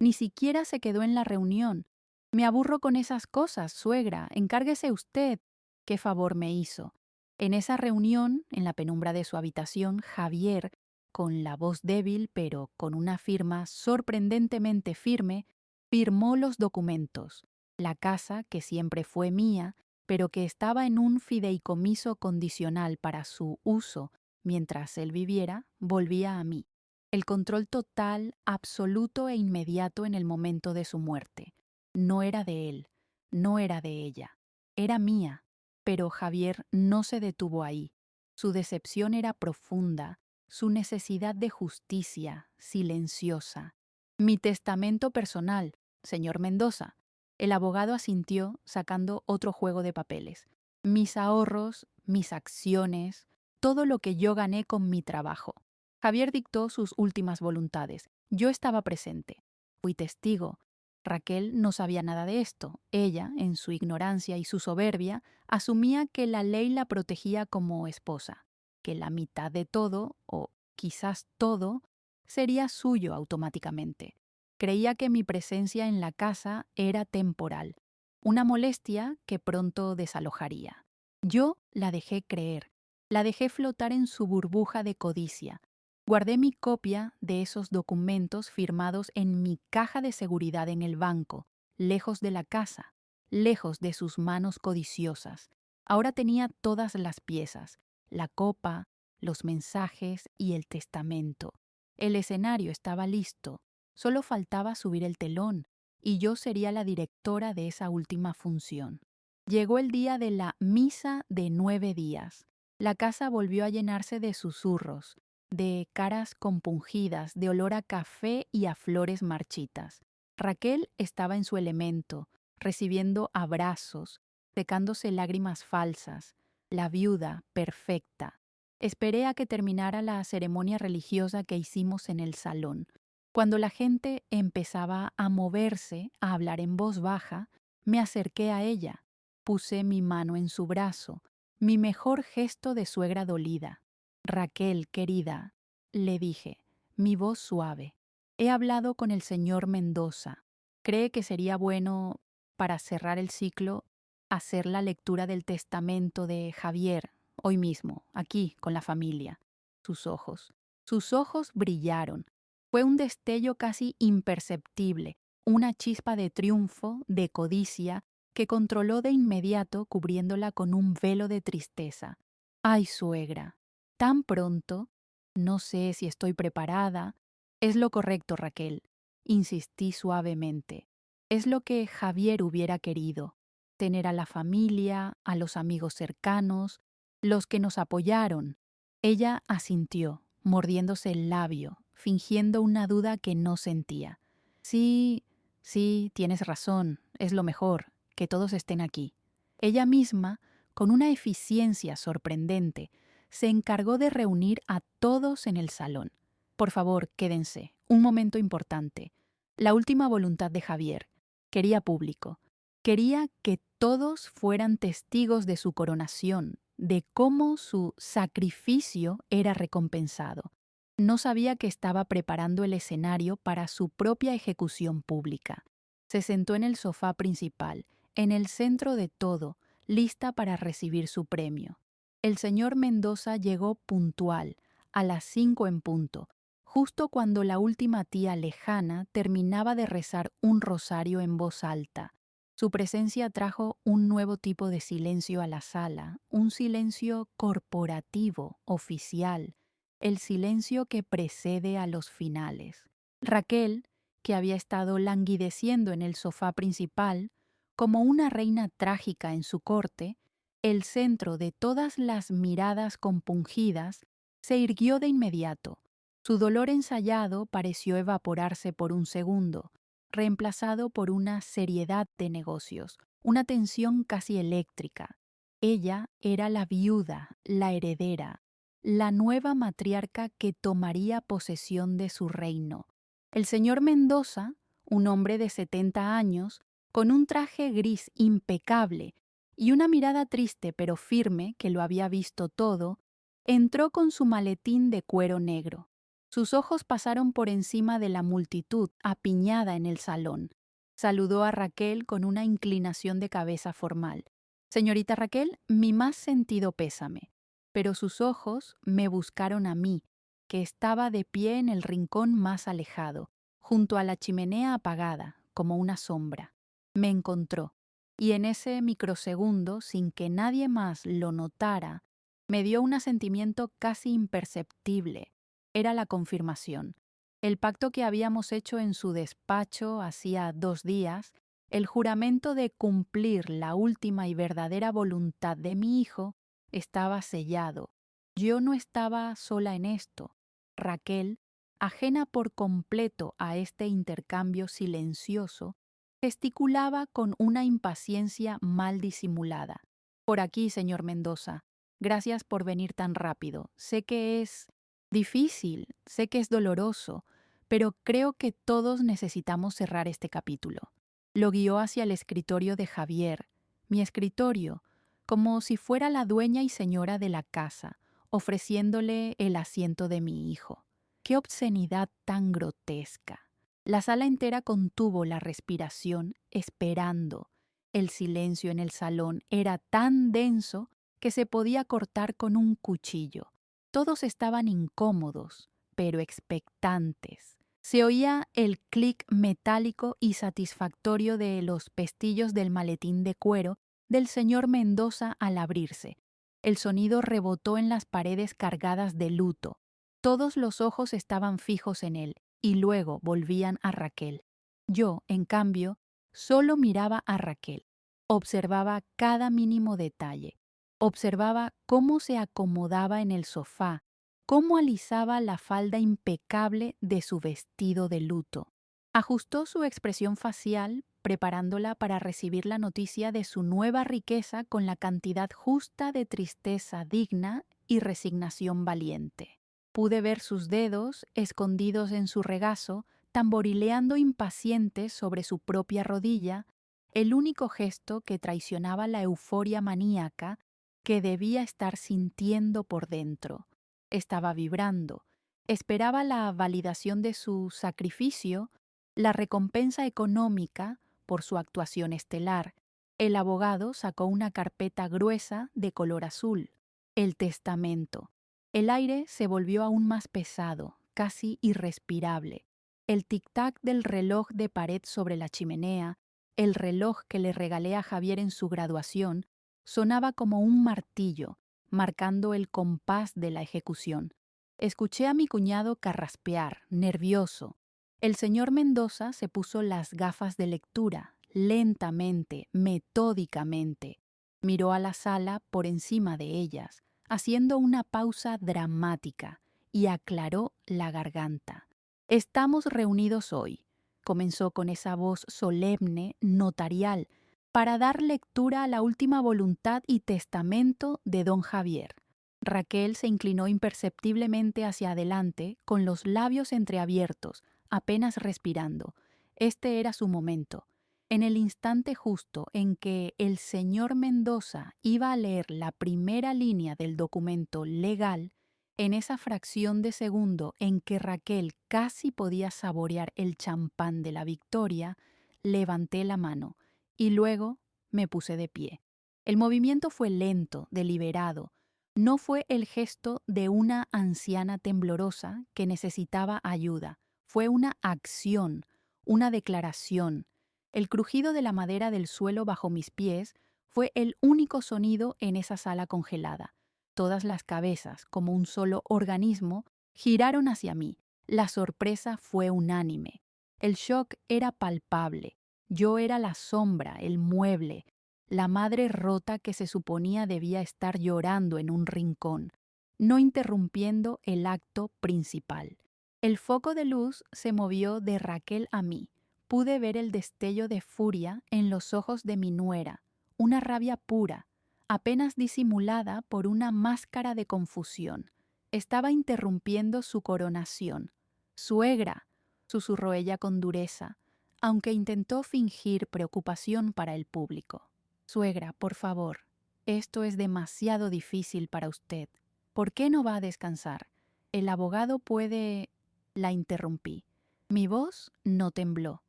Ni siquiera se quedó en la reunión. Me aburro con esas cosas, suegra, encárguese usted. ¿Qué favor me hizo? En esa reunión, en la penumbra de su habitación, Javier, con la voz débil pero con una firma sorprendentemente firme, firmó los documentos. La casa, que siempre fue mía, pero que estaba en un fideicomiso condicional para su uso mientras él viviera, volvía a mí. El control total, absoluto e inmediato en el momento de su muerte. No era de él, no era de ella, era mía. Pero Javier no se detuvo ahí. Su decepción era profunda, su necesidad de justicia, silenciosa. Mi testamento personal, señor Mendoza. El abogado asintió, sacando otro juego de papeles. Mis ahorros, mis acciones, todo lo que yo gané con mi trabajo. Javier dictó sus últimas voluntades. Yo estaba presente. Fui testigo. Raquel no sabía nada de esto. Ella, en su ignorancia y su soberbia, asumía que la ley la protegía como esposa, que la mitad de todo, o quizás todo, sería suyo automáticamente. Creía que mi presencia en la casa era temporal, una molestia que pronto desalojaría. Yo la dejé creer, la dejé flotar en su burbuja de codicia. Guardé mi copia de esos documentos firmados en mi caja de seguridad en el banco, lejos de la casa, lejos de sus manos codiciosas. Ahora tenía todas las piezas, la copa, los mensajes y el testamento. El escenario estaba listo, solo faltaba subir el telón, y yo sería la directora de esa última función. Llegó el día de la misa de 9 días. La casa volvió a llenarse de susurros, de caras compungidas, de olor a café y a flores marchitas. Raquel estaba en su elemento, recibiendo abrazos, secándose lágrimas falsas, la viuda perfecta. Esperé a que terminara la ceremonia religiosa que hicimos en el salón. Cuando la gente empezaba a moverse, a hablar en voz baja, me acerqué a ella, puse mi mano en su brazo, mi mejor gesto de suegra dolida. Raquel, querida, le dije, mi voz suave, he hablado con el señor Mendoza. ¿Cree que sería bueno, para cerrar el ciclo, hacer la lectura del testamento de Javier, hoy mismo, aquí, con la familia? Sus ojos brillaron. Fue un destello casi imperceptible, una chispa de triunfo, de codicia, que controló de inmediato cubriéndola con un velo de tristeza. ¡Ay, suegra! ¿Tan pronto? No sé si estoy preparada. Es lo correcto, Raquel. Insistí suavemente. Es lo que Javier hubiera querido. Tener a la familia, a los amigos cercanos, los que nos apoyaron. Ella asintió, mordiéndose el labio, fingiendo una duda que no sentía. Sí, sí, tienes razón, es lo mejor, que todos estén aquí. Ella misma, con una eficiencia sorprendente, se encargó de reunir a todos en el salón. Por favor, quédense. Un momento importante. La última voluntad de Javier. Quería público. Quería que todos fueran testigos de su coronación, de cómo su sacrificio era recompensado. No sabía que estaba preparando el escenario para su propia ejecución pública. Se sentó en el sofá principal, en el centro de todo, lista para recibir su premio. El señor Mendoza llegó puntual, a las 5 en punto, justo cuando la última tía lejana terminaba de rezar un rosario en voz alta. Su presencia trajo un nuevo tipo de silencio a la sala, un silencio corporativo, oficial, el silencio que precede a los finales. Raquel, que había estado languideciendo en el sofá principal, como una reina trágica en su corte, el centro de todas las miradas compungidas, se irguió de inmediato. Su dolor ensayado pareció evaporarse por un segundo, reemplazado por una seriedad de negocios, una tensión casi eléctrica. Ella era la viuda, la heredera, la nueva matriarca que tomaría posesión de su reino. El señor Mendoza, un hombre de 70 años, con un traje gris impecable y una mirada triste pero firme que lo había visto todo, entró con su maletín de cuero negro. Sus ojos pasaron por encima de la multitud apiñada en el salón. Saludó a Raquel con una inclinación de cabeza formal. Señorita Raquel, mi más sentido pésame. Pero sus ojos me buscaron a mí, que estaba de pie en el rincón más alejado, junto a la chimenea apagada, como una sombra. Me encontró, y en ese microsegundo, sin que nadie más lo notara, me dio un asentimiento casi imperceptible. Era la confirmación. El pacto que habíamos hecho en su despacho hacía 2 días, el juramento de cumplir la última y verdadera voluntad de mi hijo, estaba sellado. Yo no estaba sola en esto. Raquel, ajena por completo a este intercambio silencioso, gesticulaba con una impaciencia mal disimulada. Por aquí, señor Mendoza. Gracias por venir tan rápido. Sé que es difícil, sé que es doloroso, pero creo que todos necesitamos cerrar este capítulo. Lo guió hacia el escritorio de Javier, mi escritorio, como si fuera la dueña y señora de la casa, ofreciéndole el asiento de mi hijo. ¡Qué obscenidad tan grotesca! La sala entera contuvo la respiración, esperando. El silencio en el salón era tan denso que se podía cortar con un cuchillo. Todos estaban incómodos, pero expectantes. Se oía el clic metálico y satisfactorio de los pestillos del maletín de cuero del señor Mendoza al abrirse. El sonido rebotó en las paredes cargadas de luto. Todos los ojos estaban fijos en él y luego volvían a Raquel. Yo, en cambio, solo miraba a Raquel. Observaba cada mínimo detalle. Observaba cómo se acomodaba en el sofá, cómo alisaba la falda impecable de su vestido de luto. Ajustó su expresión facial, preparándola para recibir la noticia de su nueva riqueza con la cantidad justa de tristeza digna y resignación valiente. Pude ver sus dedos, escondidos en su regazo, tamborileando impacientes sobre su propia rodilla, el único gesto que traicionaba la euforia maníaca que debía estar sintiendo por dentro. Estaba vibrando, esperaba la validación de su sacrificio, la recompensa económica por su actuación estelar. El abogado sacó una carpeta gruesa de color azul, el testamento. El aire se volvió aún más pesado, casi irrespirable. El tic-tac del reloj de pared sobre la chimenea, el reloj que le regalé a Javier en su graduación, sonaba como un martillo, marcando el compás de la ejecución. Escuché a mi cuñado carraspear, nervioso. El señor Mendoza se puso las gafas de lectura, lentamente, metódicamente. Miró a la sala por encima de ellas, haciendo una pausa dramática, y aclaró la garganta. Estamos reunidos hoy, comenzó con esa voz solemne, notarial, para dar lectura a la última voluntad y testamento de don Javier. Raquel se inclinó imperceptiblemente hacia adelante, con los labios entreabiertos, apenas respirando. Este era su momento. En el instante justo en que el señor Mendoza iba a leer la primera línea del documento legal, en esa fracción de segundo en que Raquel casi podía saborear el champán de la victoria, levanté la mano y luego me puse de pie. El movimiento fue lento, deliberado. No fue el gesto de una anciana temblorosa que necesitaba ayuda. Fue una acción, una declaración. El crujido de la madera del suelo bajo mis pies fue el único sonido en esa sala congelada. Todas las cabezas, como un solo organismo, giraron hacia mí. La sorpresa fue unánime. El shock era palpable. Yo era la sombra, el mueble, la madre rota que se suponía debía estar llorando en un rincón, no interrumpiendo el acto principal. El foco de luz se movió de Raquel a mí. Pude ver el destello de furia en los ojos de mi nuera, una rabia pura, apenas disimulada por una máscara de confusión. Estaba interrumpiendo su coronación. «Suegra», susurró ella con dureza, aunque intentó fingir preocupación para el público. «Suegra, por favor, esto es demasiado difícil para usted. ¿Por qué no va a descansar? El abogado puede...». La interrumpí. Mi voz no tembló.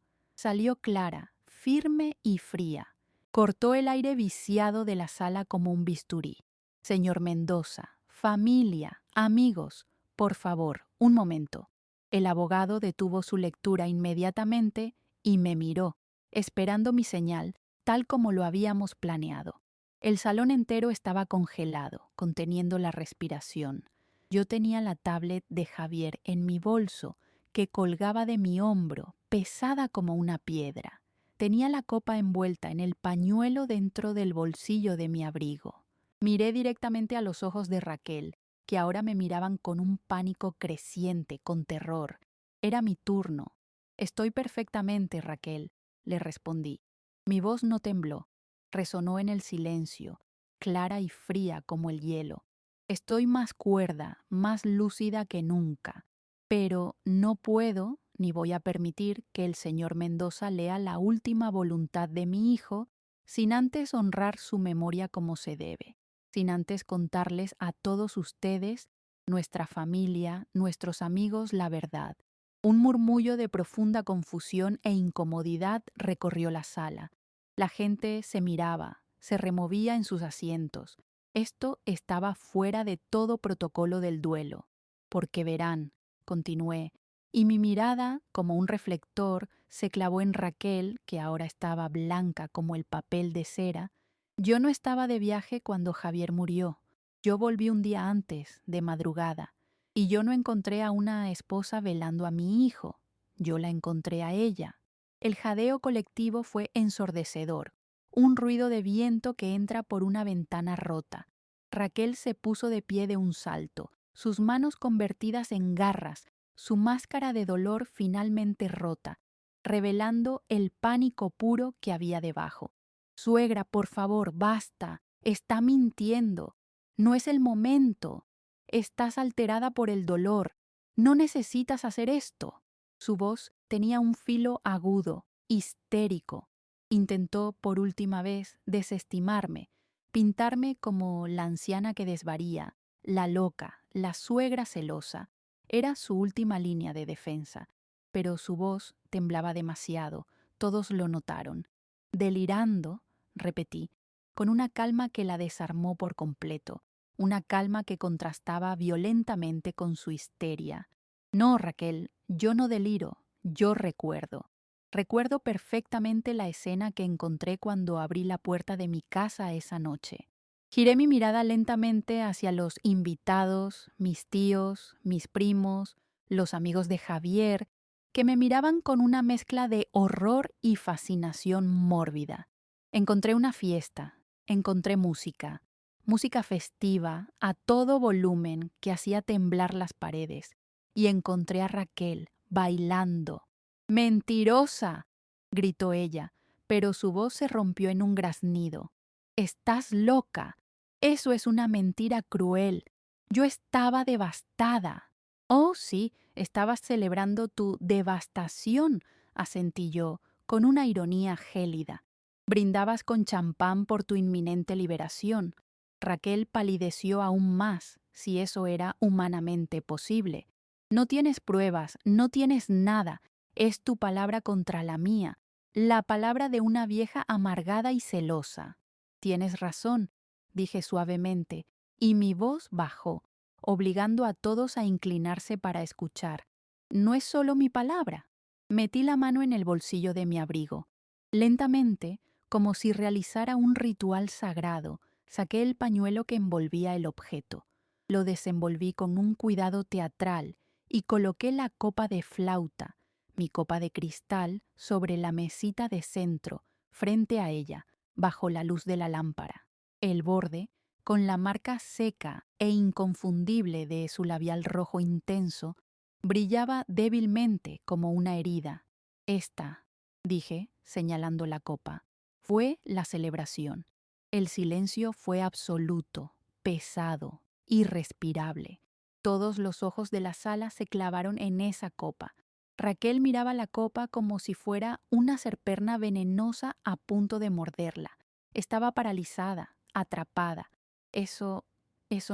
Salió clara, firme y fría. Cortó el aire viciado de la sala como un bisturí. «Señor Mendoza, familia, amigos, por favor, un momento». El abogado detuvo su lectura inmediatamente y me miró, esperando mi señal, tal como lo habíamos planeado. El salón entero estaba congelado, conteniendo la respiración. Yo tenía la tablet de Javier en mi bolso, que colgaba de mi hombro, pesada como una piedra. Tenía la copa envuelta en el pañuelo dentro del bolsillo de mi abrigo. Miré directamente a los ojos de Raquel, que ahora me miraban con un pánico creciente, con terror. Era mi turno. «Estoy perfectamente, Raquel», le respondí. Mi voz no tembló. Resonó en el silencio, clara y fría como el hielo. «Estoy más cuerda, más lúcida que nunca, pero no puedo ni voy a permitir que el señor Mendoza lea la última voluntad de mi hijo sin antes honrar su memoria como se debe, sin antes contarles a todos ustedes, nuestra familia, nuestros amigos, la verdad». Un murmullo de profunda confusión e incomodidad recorrió la sala. La gente se miraba, se removía en sus asientos. Esto estaba fuera de todo protocolo del duelo. «Porque verán», continué, y mi mirada, como un reflector, se clavó en Raquel, que ahora estaba blanca como el papel de cera. «Yo no estaba de viaje cuando Javier murió. Yo volví un día antes, de madrugada, y yo no encontré a una esposa velando a mi hijo. Yo la encontré a ella». El jadeo colectivo fue ensordecedor, un ruido de viento que entra por una ventana rota. Raquel se puso de pie de un salto, sus manos convertidas en garras, su máscara de dolor finalmente rota, revelando el pánico puro que había debajo. «Suegra, por favor, basta. Está mintiendo. No es el momento. Estás alterada por el dolor. No necesitas hacer esto». Su voz tenía un filo agudo, histérico. Intentó por última vez desestimarme, pintarme como la anciana que desvaría, la loca, la suegra celosa. Era su última línea de defensa, pero su voz temblaba demasiado, todos lo notaron. «Delirando», repetí, con una calma que la desarmó por completo, una calma que contrastaba violentamente con su histeria. «No, Raquel, yo no deliro, yo recuerdo. Recuerdo perfectamente la escena que encontré cuando abrí la puerta de mi casa esa noche». Giré mi mirada lentamente hacia los invitados, mis tíos, mis primos, los amigos de Javier, que me miraban con una mezcla de horror y fascinación mórbida. Encontré una fiesta, encontré música, música festiva, a todo volumen que hacía temblar las paredes, y encontré a Raquel bailando. «¡Mentirosa!», gritó ella, pero su voz se rompió en un graznido. «Estás loca. Eso es una mentira cruel. Yo estaba devastada». «Oh, sí, estabas celebrando tu devastación», asentí yo, con una ironía gélida. «Brindabas con champán por tu inminente liberación». Raquel palideció aún más, si eso era humanamente posible. «No tienes pruebas, no tienes nada. Es tu palabra contra la mía, la palabra de una vieja amargada y celosa». «Tienes razón», dije suavemente, y mi voz bajó, obligando a todos a inclinarse para escuchar. «No es solo mi palabra». Metí la mano en el bolsillo de mi abrigo. Lentamente, como si realizara un ritual sagrado, Saqué el pañuelo que envolvía el objeto. Lo desenvolví con un cuidado teatral y coloqué la copa de flauta, mi copa de cristal, sobre la mesita de centro, frente a ella, bajo la luz de la lámpara. El borde, con la marca seca e inconfundible de su labial rojo intenso, brillaba débilmente como una herida. Esta, dije, señalando la copa, fue la celebración. El silencio fue absoluto, pesado, irrespirable. Todos los ojos de la sala se clavaron en esa copa. Raquel miraba la copa como si fuera una serperna venenosa a punto de morderla. Estaba paralizada, atrapada. Eso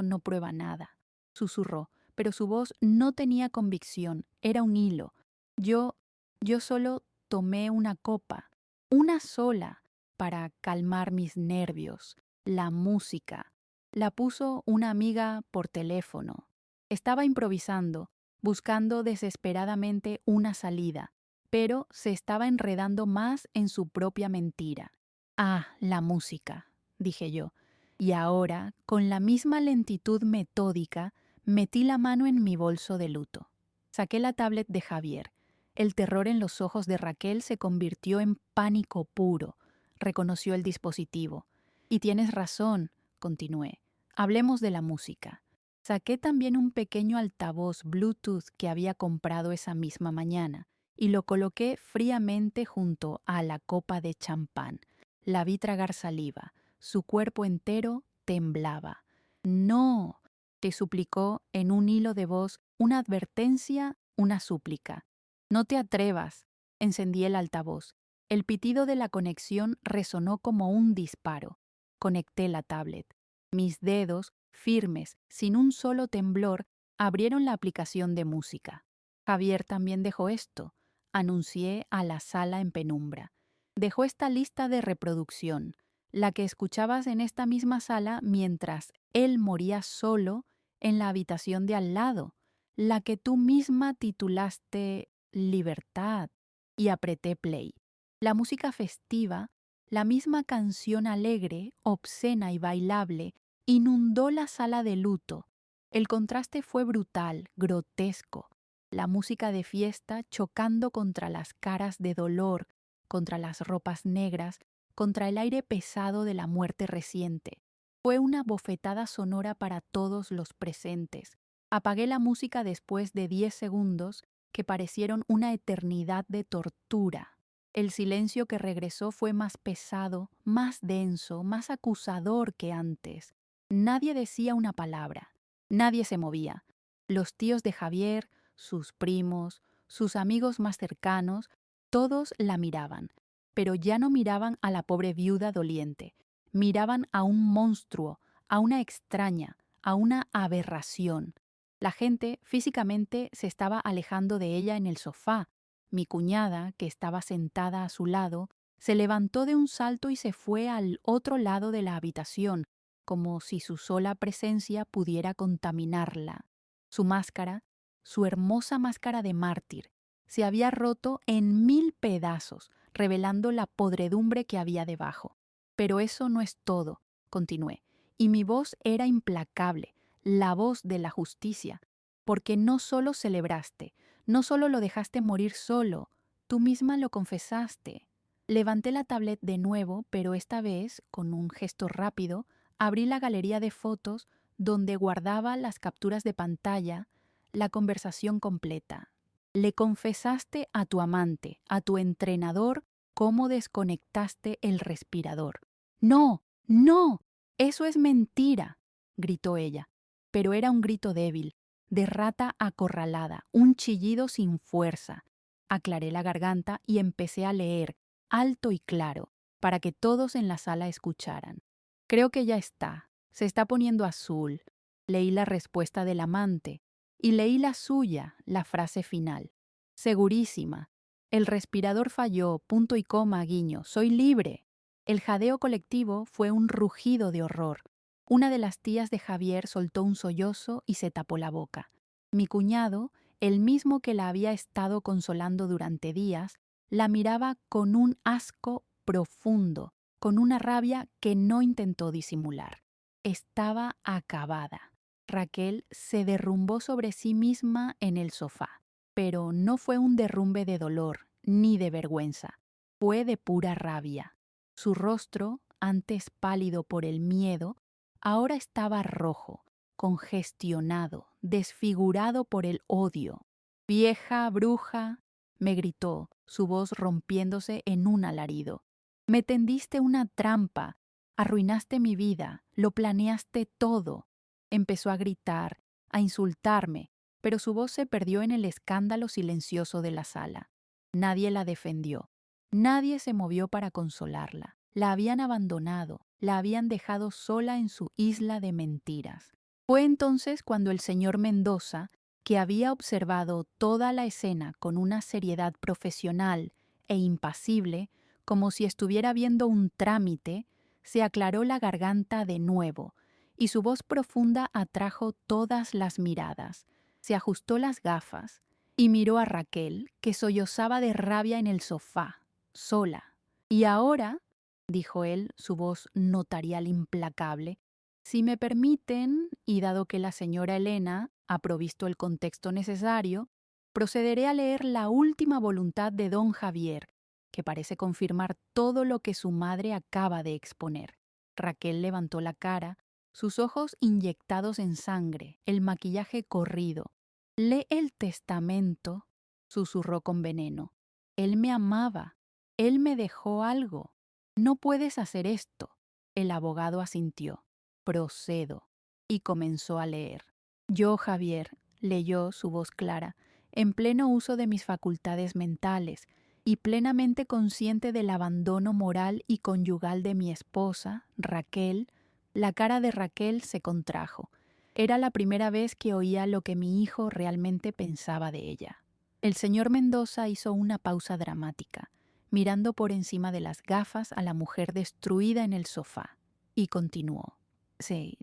no prueba nada, susurró, pero su voz no tenía convicción, era un hilo. Yo solo tomé una copa, una sola, para calmar mis nervios. La música. La puso una amiga por teléfono. Estaba improvisando, buscando desesperadamente una salida, pero se estaba enredando más en su propia mentira. Ah, la música, dije yo. Y ahora, con la misma lentitud metódica, metí la mano en mi bolso de luto. Saqué la tablet de Javier. El terror en los ojos de Raquel se convirtió en pánico puro. Reconoció el dispositivo. Y tienes razón, continué. Hablemos de la música. Saqué también un pequeño altavoz Bluetooth que había comprado esa misma mañana y lo coloqué fríamente junto a la copa de champán. La vi tragar saliva. Su cuerpo entero temblaba. No, te suplicó en un hilo de voz una advertencia, una súplica. No te atrevas. Encendí el altavoz. El pitido de la conexión resonó como un disparo. Conecté la tablet. Mis dedos, firmes, sin un solo temblor, abrieron la aplicación de música. Javier también dejó esto, anuncié a la sala en penumbra. Dejó esta lista de reproducción, la que escuchabas en esta misma sala mientras él moría solo en la habitación de al lado, la que tú misma titulaste Libertad, y apreté play. La música festiva, la misma canción alegre, obscena y bailable, inundó la sala de luto. El contraste fue brutal, grotesco. La música de fiesta chocando contra las caras de dolor, contra las ropas negras, contra el aire pesado de la muerte reciente. Fue una bofetada sonora para todos los presentes. Apagué la música después de 10 segundos que parecieron una eternidad de tortura. El silencio que regresó fue más pesado, más denso, más acusador que antes. Nadie decía una palabra, nadie se movía. Los tíos de Javier, sus primos, sus amigos más cercanos, todos la miraban, pero ya no miraban a la pobre viuda doliente, miraban a un monstruo, a una extraña, a una aberración. La gente físicamente se estaba alejando de ella en el sofá. Mi cuñada, que estaba sentada a su lado, se levantó de un salto y se fue al otro lado de la habitación, como si su sola presencia pudiera contaminarla. Su máscara, su hermosa máscara de mártir, se había roto en 1000 pedazos, revelando la podredumbre que había debajo. Pero eso no es todo, continué, y mi voz era implacable, la voz de la justicia, porque no solo celebraste, no solo lo dejaste morir solo, tú misma lo confesaste. Levanté la tablet de nuevo, pero esta vez, con un gesto rápido, abrí la galería de fotos donde guardaba las capturas de pantalla, la conversación completa. Le confesaste a tu amante, a tu entrenador, cómo desconectaste el respirador. No, no, eso es mentira, gritó ella, pero era un grito débil, de rata acorralada, un chillido sin fuerza. Aclaré la garganta y empecé a leer, alto y claro, para que todos en la sala escucharan. Creo que ya está, se está poniendo azul. Leí la respuesta del amante y leí la suya, la frase final. Segurísima. El respirador falló, punto y coma, guiño, soy libre. El jadeo colectivo fue un rugido de horror. Una de las tías de Javier soltó un sollozo y se tapó la boca. Mi cuñado, el mismo que la había estado consolando durante días, la miraba con un asco profundo, con una rabia que no intentó disimular. estaba acabada. Raquel se derrumbó sobre sí misma en el sofá, pero no fue un derrumbe de dolor ni de vergüenza, fue de pura rabia. Su rostro, antes pálido por el miedo, ahora estaba rojo, congestionado, desfigurado por el odio. «Vieja bruja», me gritó, su voz rompiéndose en un alarido. «Me tendiste una trampa, arruinaste mi vida, lo planeaste todo». Empezó a gritar, a insultarme, pero su voz se perdió en el escándalo silencioso de la sala. Nadie la defendió. Nadie se movió para consolarla. La habían abandonado, la habían dejado sola en su isla de mentiras. Fue entonces cuando el señor Mendoza, que había observado toda la escena con una seriedad profesional e impasible, como si estuviera viendo un trámite, se aclaró la garganta de nuevo, y su voz profunda atrajo todas las miradas. Se ajustó las gafas y miró a Raquel, que sollozaba de rabia en el sofá, sola. «Y ahora», dijo él, su voz notarial implacable, «si me permiten, y dado que la señora Elena ha provisto el contexto necesario, procederé a leer la última voluntad de don Javier, que parece confirmar todo lo que su madre acaba de exponer». Raquel levantó la cara, sus ojos inyectados en sangre, el maquillaje corrido. «Lee el testamento», susurró con veneno. «Él me amaba. Él me dejó algo. No puedes hacer esto». El abogado asintió. «Procedo». Y comenzó a leer. «Yo, Javier», leyó su voz clara, «en pleno uso de mis facultades mentales y plenamente consciente del abandono moral y conyugal de mi esposa, Raquel». La cara de Raquel se contrajo. Era la primera vez que oía lo que mi hijo realmente pensaba de ella. El señor Mendoza hizo una pausa dramática, mirando por encima de las gafas a la mujer destruida en el sofá, y continuó. «Sí,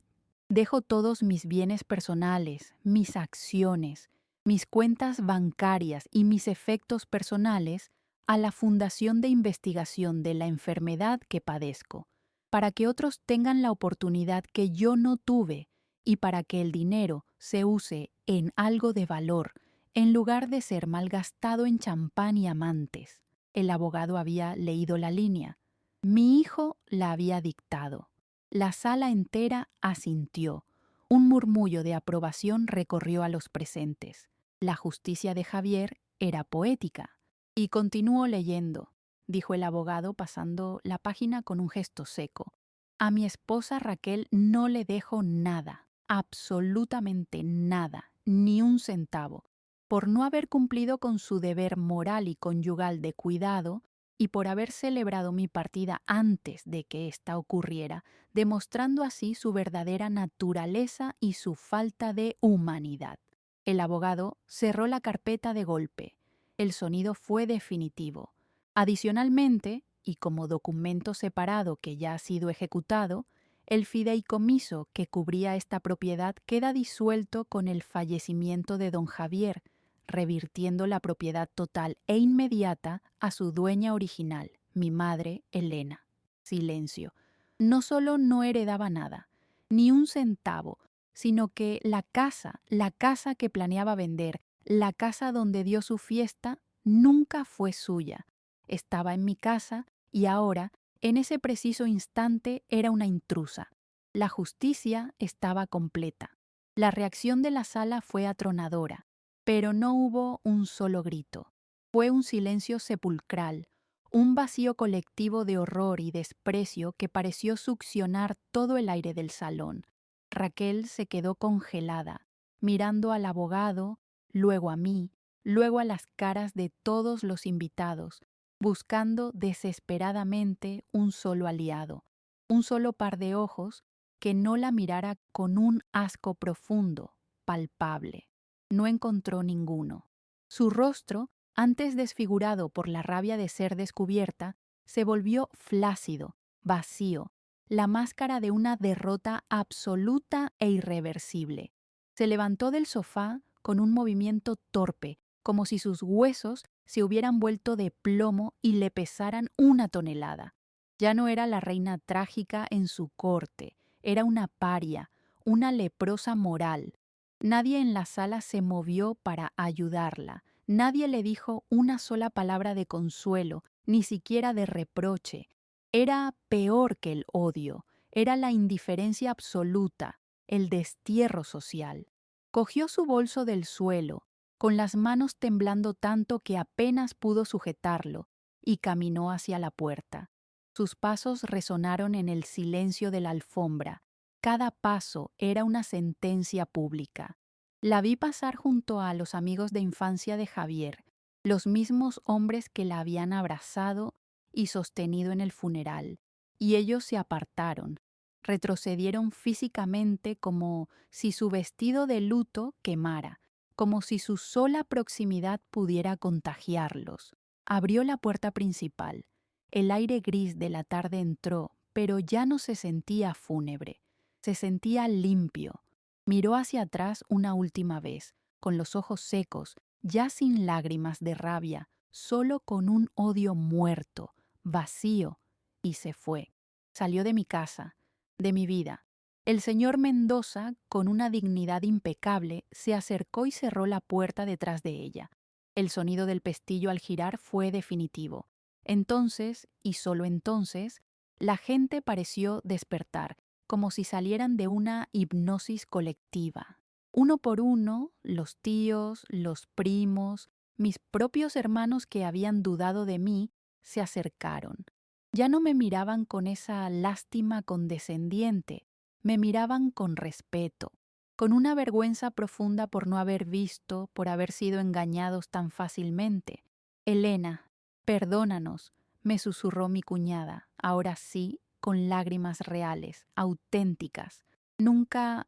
dejo todos mis bienes personales, mis acciones, mis cuentas bancarias y mis efectos personales a la Fundación de Investigación de la Enfermedad que padezco, para que otros tengan la oportunidad que yo no tuve y para que el dinero se use en algo de valor, en lugar de ser malgastado en champán y amantes». El abogado había leído la línea. Mi hijo la había dictado. La sala entera asintió. Un murmullo de aprobación recorrió a los presentes. La justicia de Javier era poética. «Y continúo leyendo», dijo el abogado pasando la página con un gesto seco. «A mi esposa Raquel no le dejo nada, absolutamente nada, ni un centavo, por no haber cumplido con su deber moral y conyugal de cuidado y por haber celebrado mi partida antes de que ésta ocurriera, demostrando así su verdadera naturaleza y su falta de humanidad». El abogado cerró la carpeta de golpe. El sonido fue definitivo. Adicionalmente, y como documento separado que ya ha sido ejecutado, el fideicomiso que cubría esta propiedad queda disuelto con el fallecimiento de don Javier, revirtiendo la propiedad total e inmediata a su dueña original, mi madre, Elena. Silencio. No solo no heredaba nada, ni un centavo, sino que la casa que planeaba vender, la casa donde dio su fiesta, nunca fue suya. Estaba en mi casa y ahora, en ese preciso instante, era una intrusa. La justicia estaba completa. La reacción de la sala fue atronadora, pero no hubo un solo grito. Fue un silencio sepulcral, un vacío colectivo de horror y desprecio que pareció succionar todo el aire del salón. Raquel se quedó congelada, mirando al abogado, luego a mí, luego a las caras de todos los invitados, buscando desesperadamente un solo aliado, un solo par de ojos que no la mirara con un asco profundo, palpable. No encontró ninguno. Su rostro, antes desfigurado por la rabia de ser descubierta, se volvió flácido, vacío, la máscara de una derrota absoluta e irreversible. Se levantó del sofá con un movimiento torpe, como si sus huesos se hubieran vuelto de plomo y le pesaran 1 tonelada. Ya no era la reina trágica en su corte, Era una paria, una leprosa moral. Nadie en la sala se movió para ayudarla. Nadie le dijo una sola palabra de consuelo, ni siquiera de reproche. Era peor que el odio, era la indiferencia absoluta, el destierro social. Cogió su bolso del suelo, con las manos temblando tanto que apenas pudo sujetarlo, y caminó hacia la puerta. Sus pasos resonaron en el silencio de la alfombra. Cada paso era una sentencia pública. La vi pasar junto a los amigos de infancia de Javier, los mismos hombres que la habían abrazado y sostenido en el funeral, y ellos se apartaron, retrocedieron físicamente como si su vestido de luto quemara, como si su sola proximidad pudiera contagiarlos. Abrió la puerta principal. El aire gris de la tarde entró, pero ya no se sentía fúnebre, se sentía limpio. Miró hacia atrás una última vez, con los ojos secos, ya sin lágrimas de rabia, solo con un odio muerto, vacío, y se fue. Salió de mi casa, de mi vida. El señor Mendoza, con una dignidad impecable, se acercó y cerró la puerta detrás de ella. El sonido del pestillo al girar fue definitivo. Entonces, y solo entonces, la gente pareció despertar, como si salieran de una hipnosis colectiva. Uno por uno, los tíos, los primos, mis propios hermanos que habían dudado de mí, se acercaron. Ya no me miraban con esa lástima condescendiente, me miraban con respeto, con una vergüenza profunda por no haber visto, por haber sido engañados tan fácilmente. Elena, perdónanos, me susurró mi cuñada, ahora sí, con lágrimas reales, auténticas. Nunca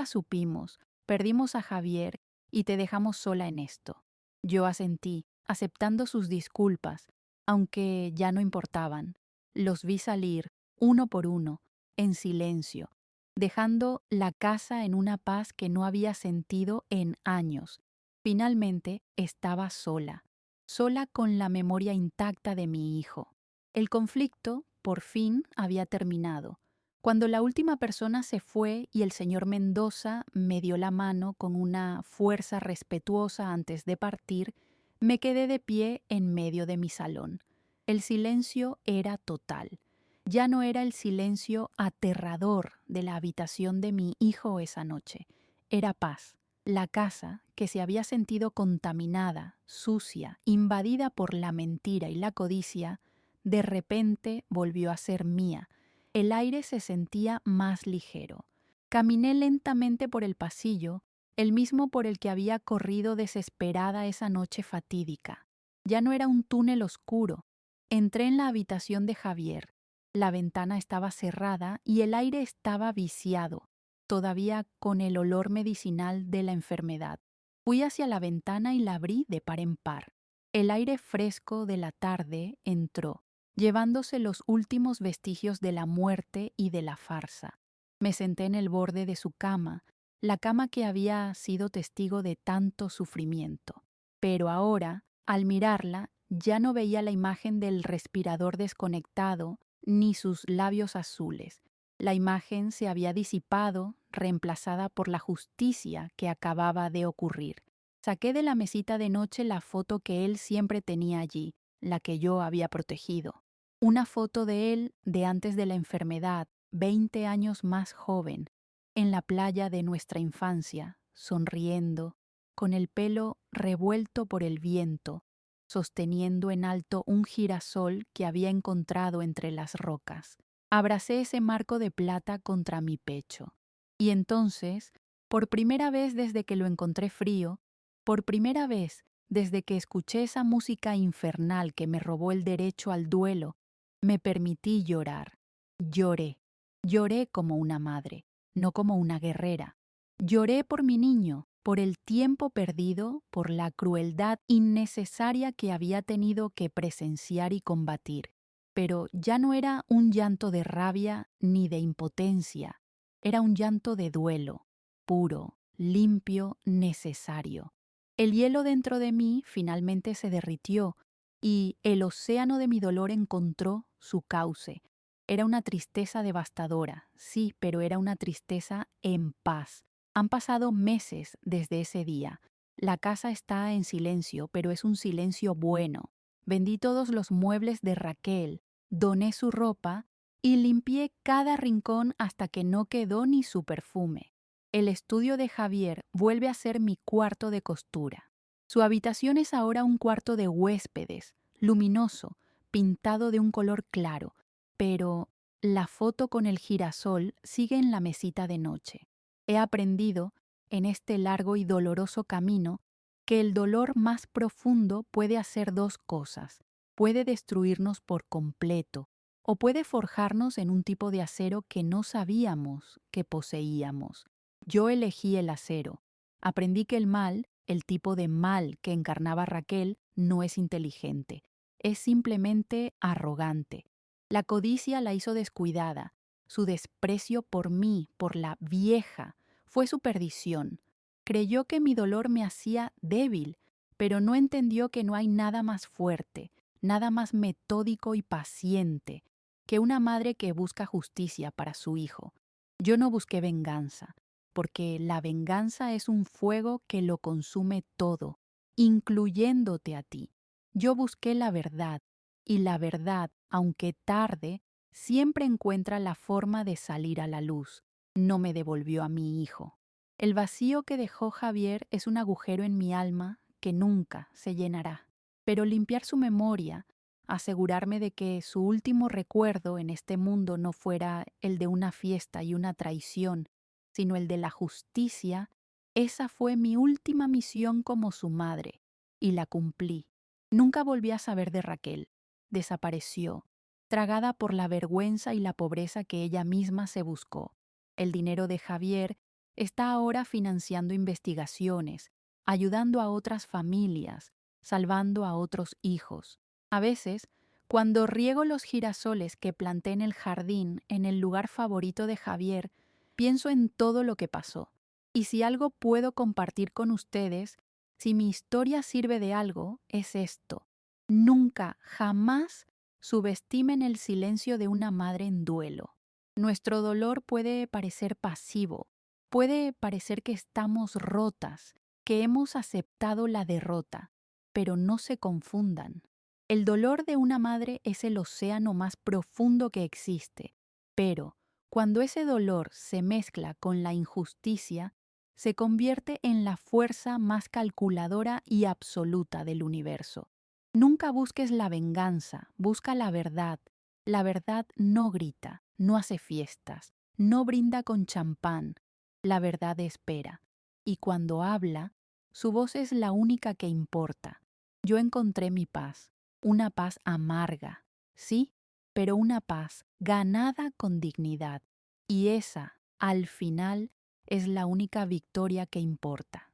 supimos, perdimos a Javier y te dejamos sola en esto. Yo asentí, aceptando sus disculpas, aunque ya no importaban. Los vi salir, uno por uno, en silencio, dejando la casa en una paz que no había sentido en años. Finalmente estaba sola, sola con la memoria intacta de mi hijo. El conflicto, por fin, había terminado. Cuando la última persona se fue y el señor Mendoza me dio la mano con una fuerza respetuosa antes de partir, me quedé de pie en medio de mi salón. El silencio era total. Ya no era el silencio aterrador de la habitación de mi hijo esa noche. Era paz. La casa, que se había sentido contaminada, sucia, invadida por la mentira y la codicia, de repente volvió a ser mía. El aire se sentía más ligero. Caminé lentamente por el pasillo, el mismo por el que había corrido desesperada esa noche fatídica. Ya no era un túnel oscuro. Entré en la habitación de Javier. La ventana estaba cerrada y el aire estaba viciado, todavía con el olor medicinal de la enfermedad. Fui hacia la ventana y la abrí de par en par. El aire fresco de la tarde entró, llevándose los últimos vestigios de la muerte y de la farsa. Me senté en el borde de su cama, la cama que había sido testigo de tanto sufrimiento. Pero ahora, al mirarla, ya no veía la imagen del respirador desconectado ni sus labios azules. La imagen se había disipado, reemplazada por la justicia que acababa de ocurrir. Saqué de la mesita de noche la foto que él siempre tenía allí, la que yo había protegido. Una foto de él de antes de la enfermedad, 20 años más joven, en la playa de nuestra infancia, sonriendo, con el pelo revuelto por el viento, sosteniendo en alto un girasol que había encontrado entre las rocas. Abracé ese marco de plata contra mi pecho. Y entonces, por primera vez desde que lo encontré frío, por primera vez desde que escuché esa música infernal que me robó el derecho al duelo, me permití llorar. Lloré. Lloré como una madre, no como una guerrera. Lloré por mi niño, por el tiempo perdido, por la crueldad innecesaria que había tenido que presenciar y combatir. Pero ya no era un llanto de rabia ni de impotencia, era un llanto de duelo, puro, limpio, necesario. El hielo dentro de mí finalmente se derritió y el océano de mi dolor encontró su cauce. Era una tristeza devastadora, sí, pero era una tristeza en paz. Han pasado meses desde ese día. La casa está en silencio, pero es un silencio bueno. Vendí todos los muebles de Raquel, doné su ropa y limpié cada rincón hasta que no quedó ni su perfume. El estudio de Javier vuelve a ser mi cuarto de costura. Su habitación es ahora un cuarto de huéspedes, luminoso, pintado de un color claro, pero la foto con el girasol sigue en la mesita de noche. He aprendido, en este largo y doloroso camino, que el dolor más profundo puede hacer dos cosas. Puede destruirnos por completo o puede forjarnos en un tipo de acero que no sabíamos que poseíamos. Yo elegí el acero. Aprendí que el mal, el tipo de mal que encarnaba Raquel, no es inteligente. Es simplemente arrogante. La codicia la hizo descuidada. Su desprecio por mí, por la vieja, fue su perdición. Creyó que mi dolor me hacía débil, pero no entendió que no hay nada más fuerte, nada más metódico y paciente que una madre que busca justicia para su hijo. Yo no busqué venganza, porque la venganza es un fuego que lo consume todo, incluyéndote a ti. Yo busqué la verdad, y la verdad, aunque tarde, siempre encuentra la forma de salir a la luz. No me devolvió a mi hijo. El vacío que dejó Javier es un agujero en mi alma que nunca se llenará. Pero limpiar su memoria, asegurarme de que su último recuerdo en este mundo no fuera el de una fiesta y una traición, sino el de la justicia, esa fue mi última misión como su madre, y la cumplí. Nunca volví a saber de Raquel. Desapareció, tragada por la vergüenza y la pobreza que ella misma se buscó. El dinero de Javier está ahora financiando investigaciones, ayudando a otras familias, salvando a otros hijos. A veces, cuando riego los girasoles que planté en el jardín, en el lugar favorito de Javier, pienso en todo lo que pasó. Y si algo puedo compartir con ustedes, si mi historia sirve de algo, es esto. Nunca, jamás subestimen el silencio de una madre en duelo. Nuestro dolor puede parecer pasivo, puede parecer que estamos rotas, que hemos aceptado la derrota, pero no se confundan. El dolor de una madre es el océano más profundo que existe, pero cuando ese dolor se mezcla con la injusticia, se convierte en la fuerza más calculadora y absoluta del universo. Nunca busques la venganza, busca la verdad. La verdad no grita, no hace fiestas, no brinda con champán. La verdad espera. Y cuando habla, su voz es la única que importa. Yo encontré mi paz, una paz amarga, sí, pero una paz ganada con dignidad. Y esa, al final, es la única victoria que importa.